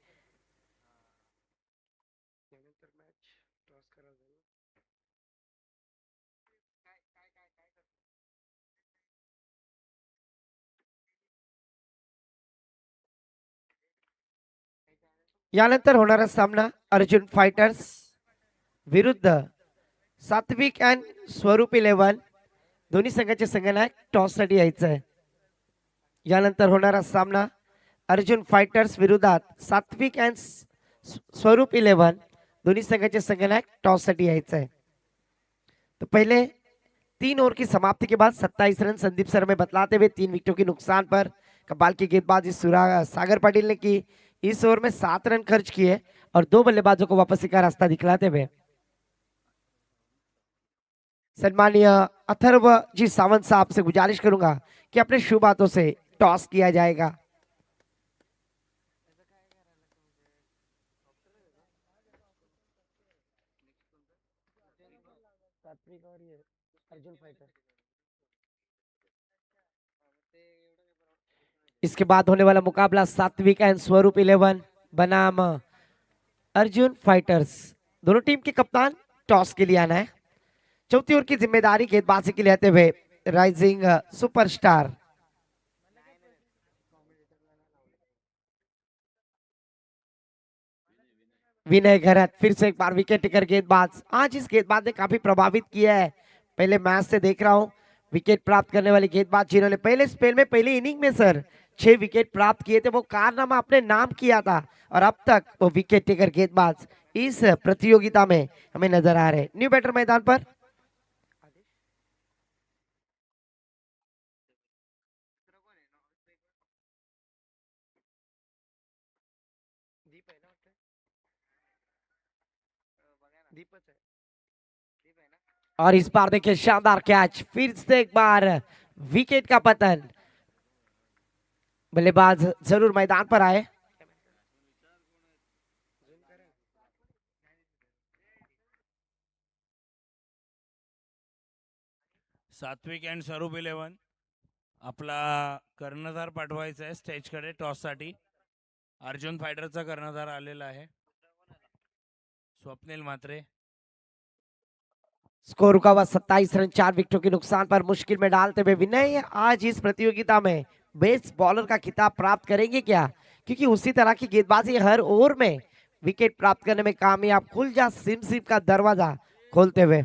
यानंतर होणारा सामना अर्जुन फायटर्स विरुद्ध सात्विक अँड स्वरूप 11, दोन्ही संघाचे संघनायक टॉस साठी यायचं आहे। यानंतर होणारा सामना अर्जुन फायटर्स विरोधात सात्विक अँड स्वरूप 11, दोन्ही संघाचे संघनायक टॉस साठी यायचं आहे। तो पहले 3 ओवर की समाप्ति के बाद 27 रन संदीप सर में बतलाते हुए 3 विकेटों के नुकसान पर कबाल की गेंदबाजी सागर पाटिल ने की। इस ओवर में 7 रन खर्च किए और 2 बल्लेबाजों को वापसी का रास्ता दिखलाते हुए सम्मानीय अथर्व जी सावंत साहब से गुजारिश करूंगा कि अपने शुभ हाथों से टॉस किया जाएगा। इसके बाद होने वाला मुकाबला सात्विक एंड स्वरूप 11 बनाम अर्जुन फाइटर्स। दोनों टीम के कप्तान टॉस के लिए आना है। चौथी ओवर की जिम्मेदारी गेंदबाजी के लिए आते हुए राइजिंग सुपरस्टार विनय घरत फिर से एक बार विकेट टेकर गेंदबाज। आज इस गेंदबाज ने काफी प्रभावित किया है, पहले मैच से देख रहा हूं, विकेट प्राप्त करने वाले गेंदबाज जिन्होंने पहले स्पेल में पहली इनिंग में सर 6 विकेट प्राप्त किए थे, वो कारनामा अपने नाम किया था और अब तक वो विकेट टेकर गेंदबाज इस प्रतियोगिता में हमें नजर आ रहे हैं। न्यू बैटर मैदान पर और इस बार देखिए शानदार कैच, फिर से एक बार विकेट का पतन, बल्लेबाज जरूर मैदान पर आए। सात्विक अँड स्वरूप 11 आपला कर्णधार पाठवायचा आहे स्टेजकडे टॉससाठी। अर्जुन फायटरचा कर्णधार आलेला आहे, स्वप्नील म्हात्रे। स्कोर रुका हुआ 27 रन, 4 विकेटों के नुकसान पर मुश्किल में डालते हुए विनय आज इस प्रतियोगिता में बेस्ट बॉलर का खिताब प्राप्त करेंगे क्या? क्योंकि उसी तरह की गेंदबाजी हर ओवर में विकेट प्राप्त करने में कामयाब, खुल जा सिम सिम का दरवाजा खोलते हुए।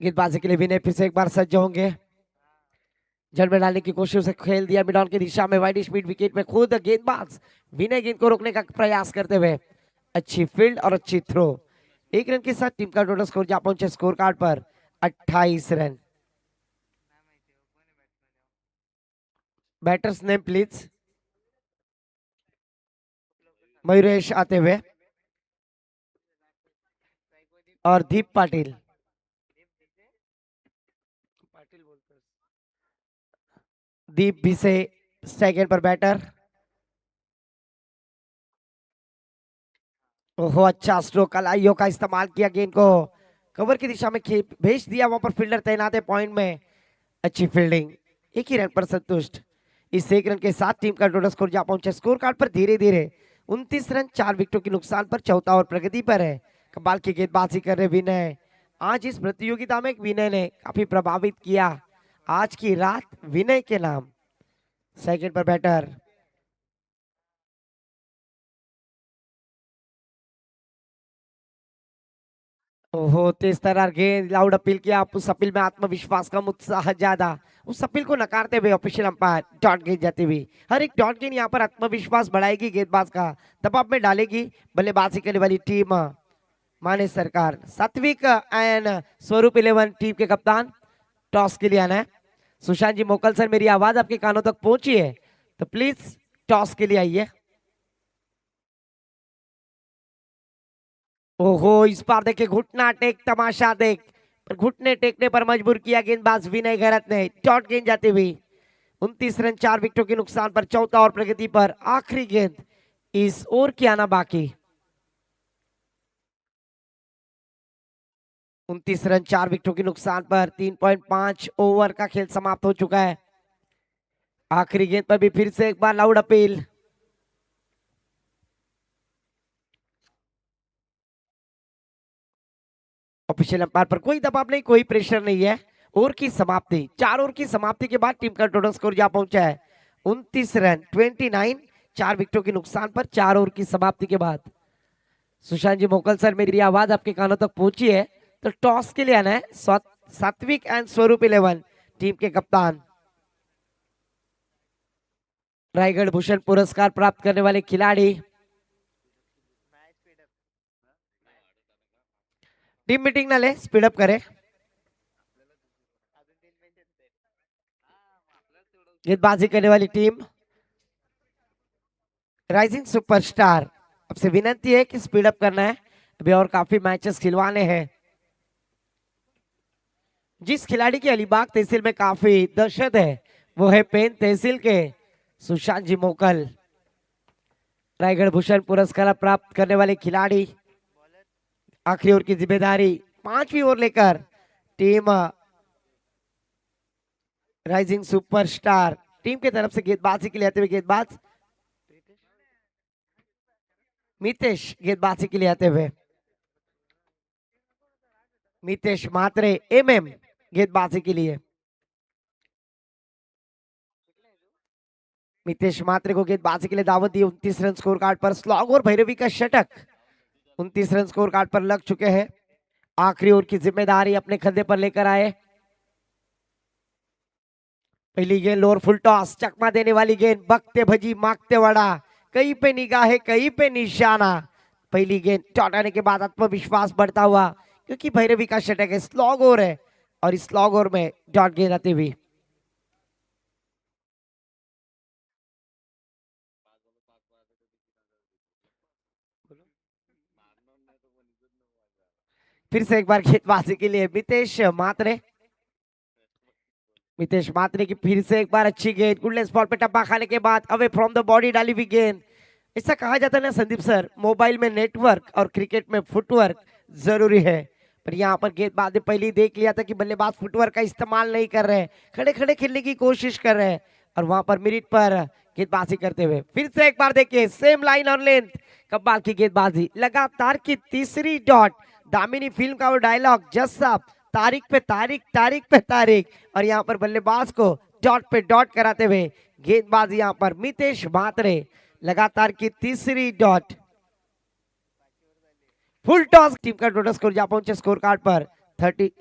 गेंदबाजी के लिए विनय फिर से एक बार सज्ज होंगे, जल में डालने की कोशिश से खेल दिया मिड ऑन की दिशा में, वाइड स्पीड विकेट में खुद गेंदबाज विनय गेंद को रोकने का प्रयास करते हुए, अच्छी फील्ड और अच्छी थ्रो, 1 रन के साथ टीम का टोटल स्कोर जा पहुंचे स्कोर कार्ड पर 28 run. Batters name please. Mayuresh आते हुए और दीप पाटिल। दीप भी से सेकंड पर बैटर। ओहो अच्छा स्ट्रोक, कलाइयों का इस्तेमाल किया, गेंद को कवर की दिशा में भेज दिया, वहां पर फील्डर तैनात है पॉइंट में, अच्छी फील्डिंग, 1 ही रन पर संतुष्ट। इस 1 रन के साथ टीम का टोटल स्कोर जा पहुंचे स्कोर कार्ड पर धीरे धीरे 29 रन, 4 विकेटों के नुकसान पर चौथा और प्रगति पर है। कमाल की गेंदबाजी कर रहे विनय, आज इस प्रतियोगिता में विनय ने काफी प्रभावित किया, आज की रात विनय के नाम। सेकंड पर बैटर ओहो, तेज तर्रार गेंद, लाउड अपील किया। उस अपील में आत्मविश्वास कम, उत्साह ज्यादा। उस अपील को नकारते हुए ऑफिशियल अंपायर डॉट गेंद जाती हुई। हर एक डॉट गेंद यहाँ पर आत्मविश्वास बढ़ाएगी, गेंदबाज का दबाव में डालेगी। बल्लेबाजी करने वाली टीम माने सरकार। सात्विक एंड स्वरूप 11 टीम के कप्तान टॉस के लिए आना है। सुशांत जी मोकल सर, मेरी आवाज आपके कानों तक पहुंची है तो प्लीज टॉस के लिए आइए। ओहो, इस बार देखिए घुटना टेक, तमाशा देख, पर घुटने टेकने पर मजबूर किया गेंदबाज विनय गैरत ने। डॉट गेंद जाती हुई। 29 रन 4 विकेटों के नुकसान पर चौथा और प्रगति पर। आखिरी गेंद इस ओवर की आना बाकी। 29 रन 4 विकेटों के नुकसान पर 3.5 ओवर का खेल समाप्त हो चुका है। आखिरी गेंद पर भी फिर से एक बार लाउड अपील। ऑफिशियल अंपायर पर कोई दबाव नहीं, कोई प्रेशर नहीं है। ओवर की समाप्ति, 4 ओवर की समाप्ति के बाद टीम का टोटल स्कोर जा पहुंचा है 29 रन 29, 4 विकेटों के नुकसान पर 4 ओवर की समाप्ति के बाद। सुशांत जी मोकल सर, मेरी आवाज आपके कानों तक पहुंची है तो टॉस के लिए आना है। सात्विक एंड स्वरूप 11 टीम के कप्तान। रायगढ़ भूषण पुरस्कार प्राप्त करने वाले खिलाड़ी। टीम मीटिंग ना ले, स्पीड अप करे। गेंदबाजी करने वाली टीम राइजिंग सुपरस्टार। आपसे विनती है कि स्पीड अप करना है, अभी और काफी मैचेस खिलवाने हैं। जिस खिलाड़ी की अलीबाग तहसील में काफी दहशत है वो है पेन तहसील के सुशांत जी मोकल। रायगढ़ भूषण पुरस्कार प्राप्त करने वाले खिलाड़ी। आखिरी ओवर की जिम्मेदारी, 5वीं ओवर लेकर टीम राइजिंग सुपरस्टार टीम की तरफ से गेंदबाजी के लिए आते हुए गेंदबाज मितेश गेंदबाजी के लिए आते हुए। मितेश मात्रे एमएम गेंदबाजी के लिए। मितेश मात्रे को गेंदबाजी के लिए दावत दी। 29 रन स्कोर कार्ड पर स्लॉग और भैरवी का शतक 29 रन स्कोर कार्ड पर लग चुके हैं। आखिरी ओवर की जिम्मेदारी अपने कंधे पर लेकर आए। पहली गेंद लोअर फुल टॉस, चकमा देने वाली गेंद, बकते भजी मांगते वड़ा, कहीं पे निगाह कहीं पे निशाना। पहली गेंद डॉट आने के बाद आत्मविश्वास बढ़ता हुआ, क्योंकि भैरवी का शतक है, स्लॉग ओवर है और इस स्लॉग ओवर में डॉट गेंद आती हुई। फिर से एक बार गेंदबाजी के लिए मितेश मात्रे। मितेश मात्रे की फिर से एक बार अच्छी गेंद, गुडलेस बॉल पे टप्पा खाने के बाद अवे फ्रॉम द बॉडी डाली हुई गेंद। ऐसा कहा जाता है ना संदीप सर, मोबाइल में नेटवर्क और क्रिकेट में फुटवर्क जरूरी है, पर यहाँ पर गेंदबाज ने पहले ही देख लिया था कि बल्लेबाज फुटवर्क का इस्तेमाल नहीं कर रहे, खड़े खड़े खेलने की कोशिश कर रहे हैं और वहां पर मिनट पर गेंदबाजी करते हुए फिर से एक बार देखिए सेम लाइन और लेंथ, कब्बाल की गेंदबाजी, लगातार की तीसरी डॉट। दामिनी फिल्म का वो डायलॉग, जज साहब तारीख पे तारीख, तारीख पे तारीख, और यहाँ पर बल्लेबाज को डॉट पे डॉट कराते हुए गेंदबाज यहाँ पर मितेश मात्रे, लगातार की तीसरी डॉट। फुल टॉस, टीम का टोटल स्कोर जा पहुंचे स्कोर कार्ड पर 30।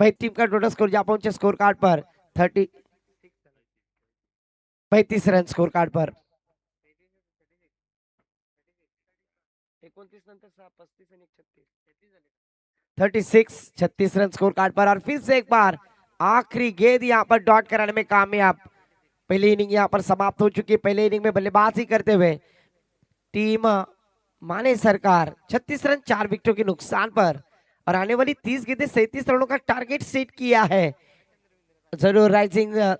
भाई टीम का टोटल स्कोर जा पहुंचे स्कोर कार्ड पर 35 रन स्कोर कार्ड पर। 36 रन स्कोर कार्ड पर। और फिर से एक बार आखिरी गेंद यहाँ पर डॉट कराने में कामयाब। पहली इनिंग यहाँ पर समाप्त हो चुकी है। पहले इनिंग में बल्लेबाजी करते हुए टीम माने सरकार 36 रन 4 विकेटों के नुकसान पर और आने वाली 30 गेंदें 37 रनों का टारगेट सेट किया है। जरूर राइजिंग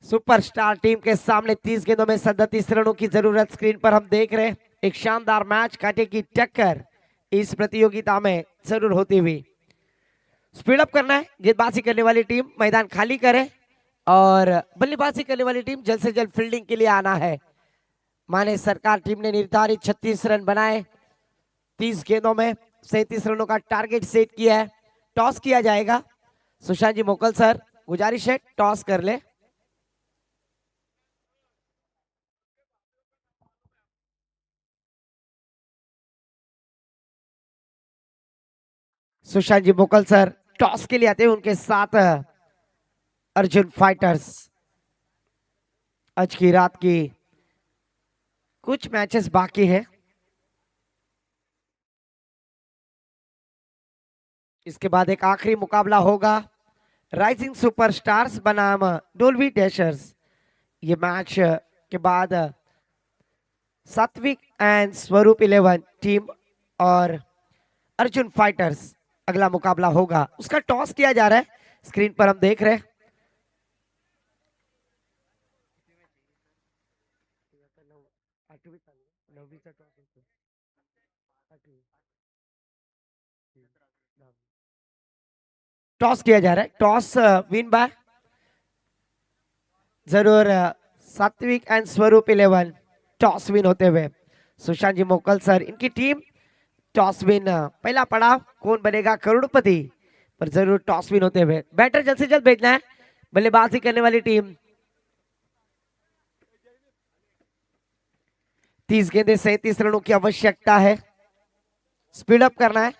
सुपरस्टार टीम के सामने 30 गेंदों में 37 रनों की जरूरत। स्क्रीन पर हम देख रहे हैं एक शानदार मैच, कांटे की टक्कर इस प्रतियोगिता में जरूर होती हुई। स्पीड अप करना है, गेंदबाजी करने वाली टीम मैदान खाली करे और बल्लेबाजी करने वाली टीम जल्द से जल्द फील्डिंग के लिए आना है। माने सरकार टीम ने निर्धारित 36 रन बनाए, 30 गेंदों में 37 रनों का टारगेट सेट किया है। टॉस किया जाएगा। सुशांत जी मोकल सर, गुजारिश है टॉस कर ले। सुशांत जी मोकल सर टॉस के लिए आते हैं, उनके साथ अर्जुन फाइटर्स। आज की रात की कुछ मैचेस बाकी है, इसके बाद एक आखिरी मुकाबला होगा राइजिंग सुपरस्टार्स बनाम डोल्वी डैशर्स। ये मैच के बाद सात्विक एंड स्वरूप 11 टीम और अर्जुन फाइटर्स अगला मुकाबला होगा, उसका टॉस किया जा रहा है, स्क्रीन पर हम देख रहे हैं। टॉस किया जा रहा है, टॉस विन बाय जरूर सात्विक एंड स्वरूप 11 टॉस विन होते हुए। सुशांत जी मोकल सर इनकी टीम टॉस विन, पहला पड़ाव कौन बनेगा करोड़पति, पर जरूर टॉस विन होते हुए बैटर जल्द से जल्द भेजना है। बल्लेबाजी करने वाली टीम 30 गेंदे 37 रनों की आवश्यकता है, स्पीड अप करना है।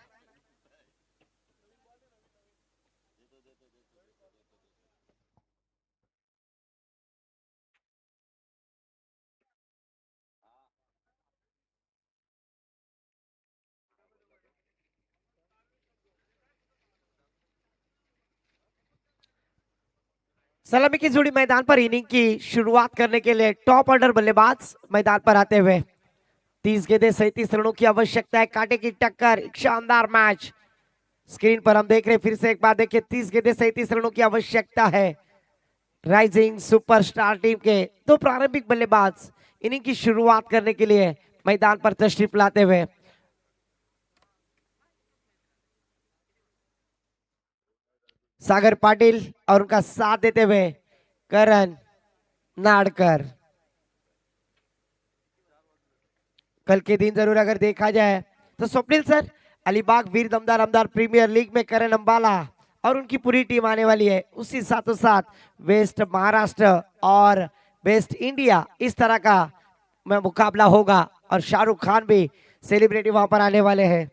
सलामी की जोड़ी मैदान पर इनिंग की शुरुआत करने के लिए टॉप ऑर्डर बल्लेबाज मैदान पर आते हुए। 30 गेंदे 37 रनों की आवश्यकता है, कांटे की टक्कर, एक शानदार मैच। स्क्रीन पर हम देख रहे हैं, फिर से एक बार देखिए, 30 गेंदे 37 रनों की आवश्यकता है। राइजिंग सुपरस्टार टीम के दो प्रारंभिक बल्लेबाज इनिंग की शुरुआत करने के लिए मैदान पर तशरीफ लाते हुए। सागर पाटिल और उनका साथ देते हुए करण नाड़कर। कल के दिन जरूर अगर देखा जाए तो स्वप्निल सर, अलीबाग वीर दमदार अमदार प्रीमियर लीग में करण अंबाला और उनकी पूरी टीम आने वाली है, उसी साथों साथ वेस्ट महाराष्ट्र और वेस्ट इंडिया इस तरह का मुकाबला होगा, और शाहरुख खान भी सेलिब्रिटी वहां पर आने वाले हैं।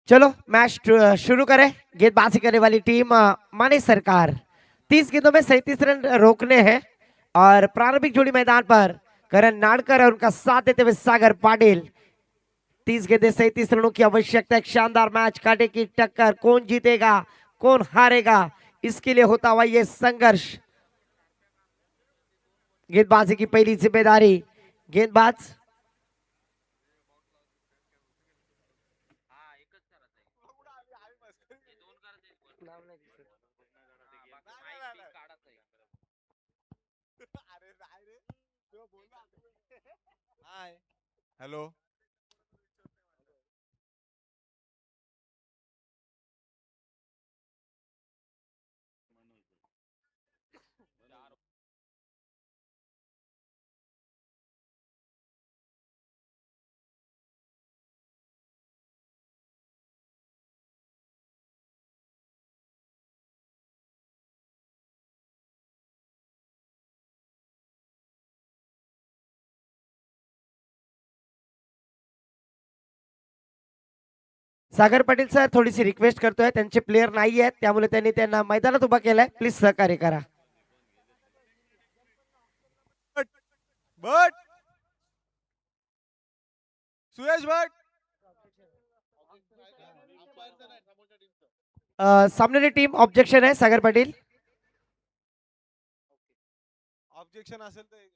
चलो मैच शुरू करें। गेंदबाजी करने वाली टीम माने सरकार, 30 गेंदों में 37 रन रोकने हैं, और प्रारंभिक जोड़ी मैदान पर करण नाड़कर और उनका साथ देते हुए सागर पाटिल। 30 गेंदे 37 रनों की आवश्यकता, एक शानदार मैच, कांटे की टक्कर, कौन जीतेगा कौन हारेगा, इसके लिए होता हुआ ये संघर्ष। गेंदबाजी की पहली जिम्मेदारी गेंदबाज hi hello. Sagar Patil sir थोडीशी रिक्वेस्ट करतोय, त्यांचे प्लेयर नाही आहेत, त्यामुळे त्यांनी त्यांना मैदानात उभा केलाय, प्लीज सहकार्य करा। भट सुयश भट सामने टीम ऑब्जेक्शन है सागर पाटील। ऑब्जेक्शन असेल तर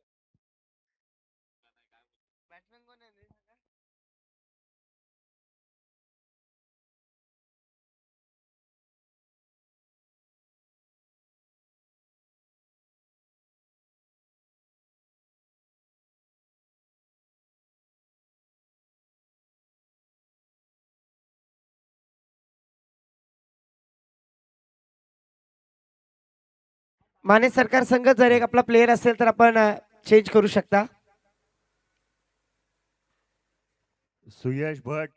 माने सरकार संघ जर एक आपला प्लेयर असेल तर आपण चेंज करू शकता. सुयश भट,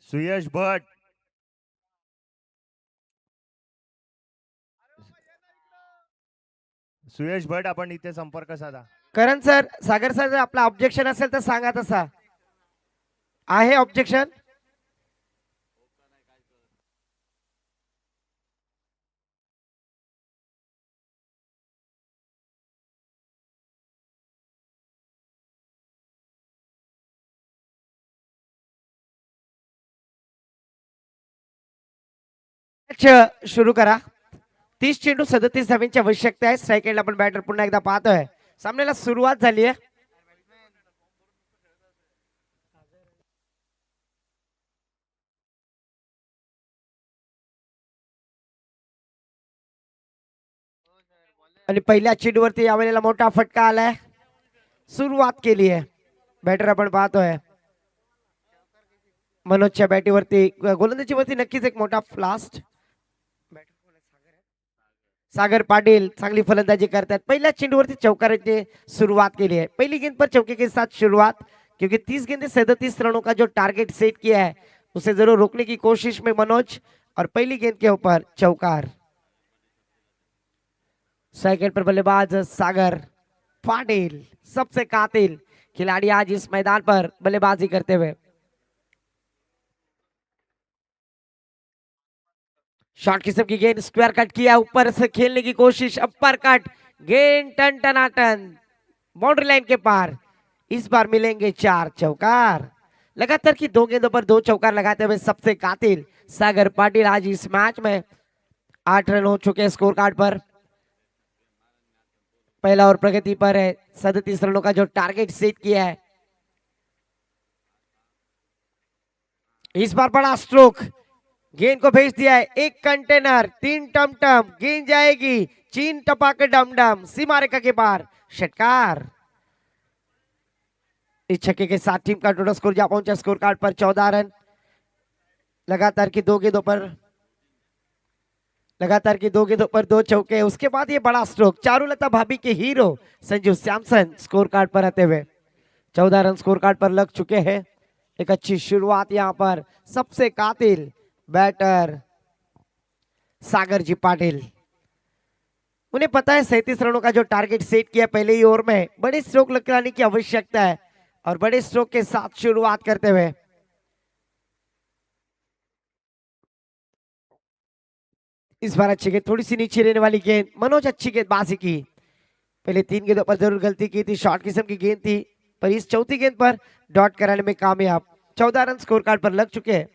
सुयश भट, सुयश भट आपण इथे संपर्क साधा. करण सर, सागर सर, जर आपला ऑब्जेक्शन असेल तर सांगा. तसा आहे ऑब्जेक्शन? मॅच सुरू करा. 30 चेंडू 37 धावांची आवश्यकता आहे. स्ट्राईक एंडला आपण बॅटर पुन्हा एकदा पाहतोय. सामन्याला सुरुवात झाली आहे. आणि पहिल्या चेंडूवरती यावेळेला मोठा फटका आलाय. सुरुवात केली आहे. बॅटर आपण पाहतोय मनोजच्या बॅटीवरती, गोलंदाजीवरती नक्कीच एक मोठा फ्लास्ट. सागर पाटील चांगली फलंदाजी करतात. पहिल्या चेंडूवरती चौकाराची सुरुवात केली है. पहली गेंद पर चौके के साथ शुरुआत, क्योंकि 30 गेंदे 37 रनों का जो टारगेट सेट किया है उसे जरूर रोकने की कोशिश में मनोज, और पहली गेंद के ऊपर चौकार. सेकंड पर बल्लेबाज सागर पाटिल, सबसे कातिल खिलाड़ी आज इस मैदान पर बल्लेबाजी करते हुए. शॉर्ट किस्म की गेंद, स्क्वायर कट किया, ऊपर से खेलने की कोशिश, अपर कट, गेंद टन टनाटन बाउंड्री लाइन के पार. इस बार मिलेंगे 4 चौकार. लगातार की 2 गेंदों पर 2 चौकार लगाते हुए सबसे कातिल सागर पाटिल आज इस मैच में 8 रन हो चुके हैं स्कोर कार्ड पर. पहला और प्रगति पर है. 37 रनों का जो टारगेट सेट किया है. इस बार बड़ा स्ट्रोक, गेंद को भेज दिया है. एक कंटेनर, 3 टमटम, गेंद जाएगी, 3 टपाक डमडम, सीमा रेखा के पार, षटकार. इस छक्के के साथ टीम का टोटल स्कोर जा पहुंचा स्कोर कार्ड पर 14 रन. लगातार की 2 गेंदों पर 2 चौके. उसके बाद ये बड़ा स्ट्रोक, चारुलता भाभी के hero Sanju Samson score card पर आते हुए 14 रन स्कोर कार्ड पर लग चुके हैं. एक अच्छी शुरुआत यहां पर सबसे कातिल बैटर सागर जी पाटिल. उन्हें पता है 37 रनों का जो टारगेट सेट किया पहले ही ओवर में, बड़े स्ट्रोक लगाने की आवश्यकता है, और बड़े स्ट्रोक के साथ शुरुआत करते हुए इस बार अच्छी गेंद, थोड़ी सी नीचे रहने वाली गेंद, मनोज अच्छी गेंदबाजी की. पहले 3 गेंदों पर जरूर गलती की थी, शॉर्ट किस्म की गेंद थी, पर इस चौथी गेंद पर डॉट कराने में कामयाब. 14 रन स्कोर कार्ड पर लग चुके हैं.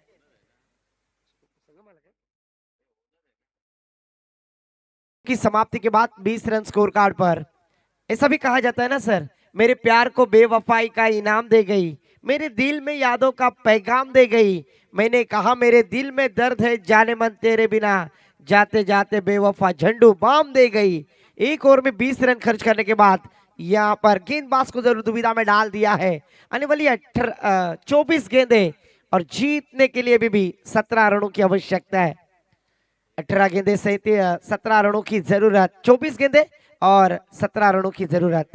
की समाप्ति के बाद 20 रन स्कोर कार्ड पर. ऐसा भी कहा जाता है ना सर, मेरे प्यार को बेवफाई का इनाम दे गई, मेरे दिल में यादों का पैगाम दे गई. मैंने कहा मेरे दिल में दर्द है जाने मन तेरे बिना, जाते जाते बेवफा झंडू बाम दे गई. एक ओवर में 20 रन खर्च करने के बाद यहाँ पर गेंदबाज को जरूर दुविधा में डाल दिया है. आने वाली 24 गेंदें, और जीतने के लिए भी 17 रनों की आवश्यकता है. 18 गेंदे से 17 रनों की जरूरत, 24 गेंदे और 17 रनों की जरूरत.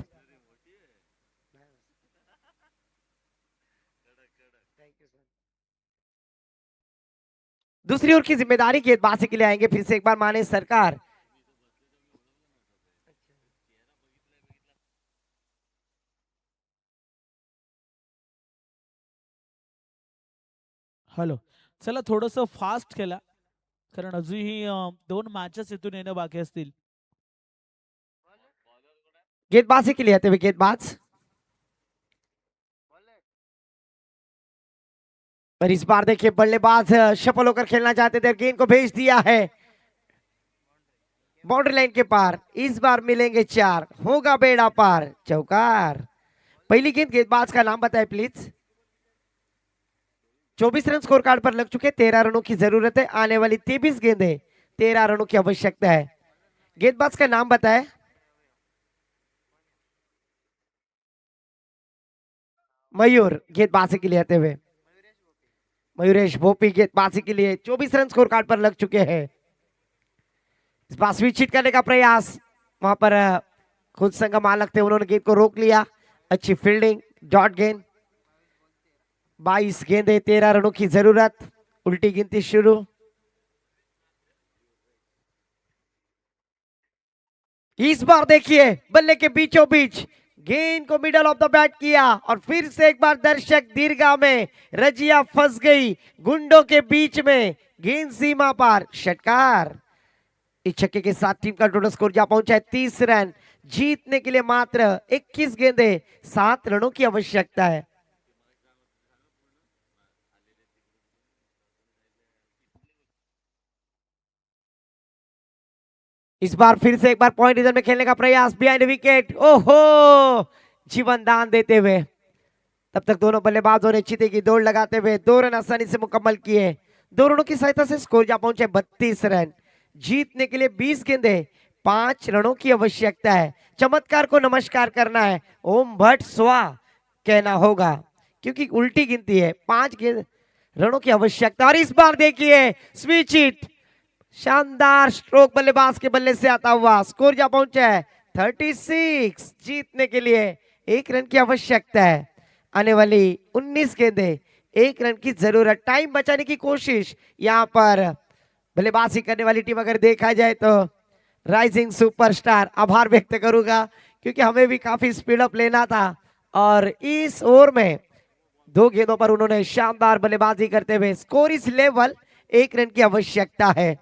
दूसरी ओर की जिम्मेदारी गेंदबाजी के लिए आएंगे फिर से एक बार माने सरकार. हॅलो, चला थोडंसं फास्ट केला, कारण अजूनही 2 मॅचेस इथून येणं बाकी असतील. गेंदबाजी के लिए आते हुए गेंदबाज, पर इस बार देखिए बल्लेबाज सफल होकर खेलना चाहते थे, गेंद को भेज दिया है बाउंड्री लाइन के पार. इस बार मिलेंगे 4, होगा बेड़ा पार, चौकार. पहली गेंद, गेंदबाज का नाम बताए प्लीज. 24 रन स्कोर कार्ड पर लग चुके. 13 रनों की जरूरत है. आने वाली 23 गेंदें, 13 रनों की आवश्यकता है. गेंदबाज का नाम बताए. मयूर गेंदबाजी के लिए आते हुए, मयूरेश भोपी गेंदबाजी के लिए 24 रन स्कोर कार्ड पर लग चुके हैं. इस बार स्विच हिट करने का प्रयास, वहां पर खुद संघ मालक थे, उन्होंने गेंद को रोक लिया। अच्छी फील्डिंग, डॉट गेंद। 22 गेंदे 13 रनों की जरूरत। उल्टी गिनती शुरू। इस बार देखिए बल्ले के बीचों बीच गेंद को मिडल ऑफ द बैट किया और फिर से एक बार दर्शक दीर्घा में रजिया फंस गई। गुंडों के बीच में गेंद सीमा पार, षटकार। इस छक्के के साथ टीम का टोटल स्कोर जा पहुंचा है 30 रन। जीतने के लिए मात्र 21 गेंदे 7 रनों की आवश्यकता है। इस बार फिर से एक बार पॉइंट रिजर्व में खेलने का प्रयास, बिहाइंड विकेट। ओहो, जीवन दान देते हुए तब तक दोनों बल्लेबाजों ने चीते की दौड़ लगाते हुए 2 रन आसानी से मुकम्मल किए। 2 रनों की सहायता से स्कोर जा पहुंचे 32 रन। जीतने के लिए 20 गेंदे 5 रनों की आवश्यकता है। चमत्कार को नमस्कार करना है, ओम भट्ट स्वा कहना होगा, क्योंकि उल्टी गिनती है। 5 रनों की आवश्यकता। और इस बार देखिए स्विच हिट, शानदार स्ट्रोक बल्लेबाज के बल्ले से आता हुआ। स्कोर जा पहुंचा है 36। जीतने के लिए 1 रन की आवश्यकता है। आने वाली 19 गेंदे 1 रन की जरूरत। टाइम बचाने की कोशिश यहाँ पर बल्लेबाजी करने वाली टीम अगर देखा जाए तो राइजिंग सुपरस्टार, आभार व्यक्त करूंगा क्योंकि हमें भी काफी स्पीड अप लेना था और इस ओवर में 2 गेंदों पर उन्होंने शानदार बल्लेबाजी करते हुए स्कोर इस लेवल 1 रन की आवश्यकता है।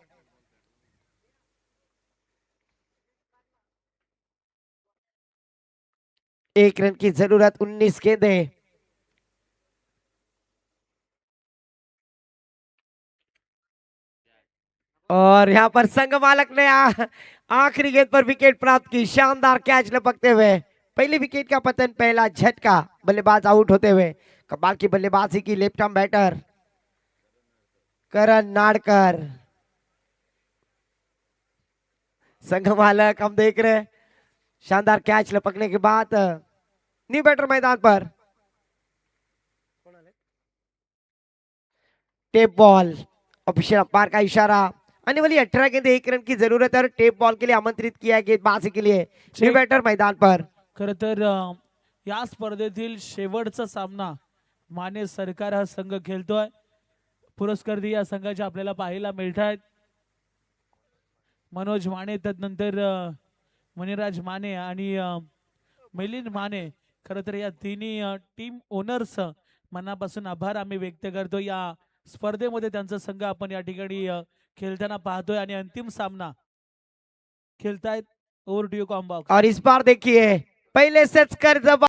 एक रन की जरूरत, 19 गेंदे। और यहाँ पर संघ मालक ने आखिरी गेंद पर विकेट प्राप्त की। शानदार कैच लपकते हुए पहली विकेट का पतन, पहला झटका, बल्लेबाज आउट होते हुए। कमाल की बल्लेबाजी की लेफ्ट आर्म बैटर करण नाड़कर। संघ मालक हम देख रहे हैं, शानदार कैच लपकने के बाद न्यू बैटर मैदान पर। टेप बॉल, ऑफिशियल अंपायर का इशारा। आने वाली 18 गेंदे 1 रन की जरूरत है और टेप बॉल के लिए आमंत्रित किया है गेंदबाजी के लिए। न्यू बैटर मैदान पर। खर तर या स्पर्धेतील शेवटचा सामना माने सरकार हा संघ खेळतोय। पुरस्कार या संघाचे आपल्याला पाहायला मिळत आहेत। मनोज माने, तदनंतर मणिराज माने आणि मिलिंद माने। खरं तर या तिन्ही टीम ओनर्स मनापासून आभार आम्ही व्यक्त करतो। या स्पर्धेमध्ये त्यांचा संघ आपण या ठिकाणी खेळताना पाहतोय आणि अंतिम सामना खेळतायत। ओव्हर टू यू कॉम्बॉक्स। और इस बार देखिए पहले सेट्स कर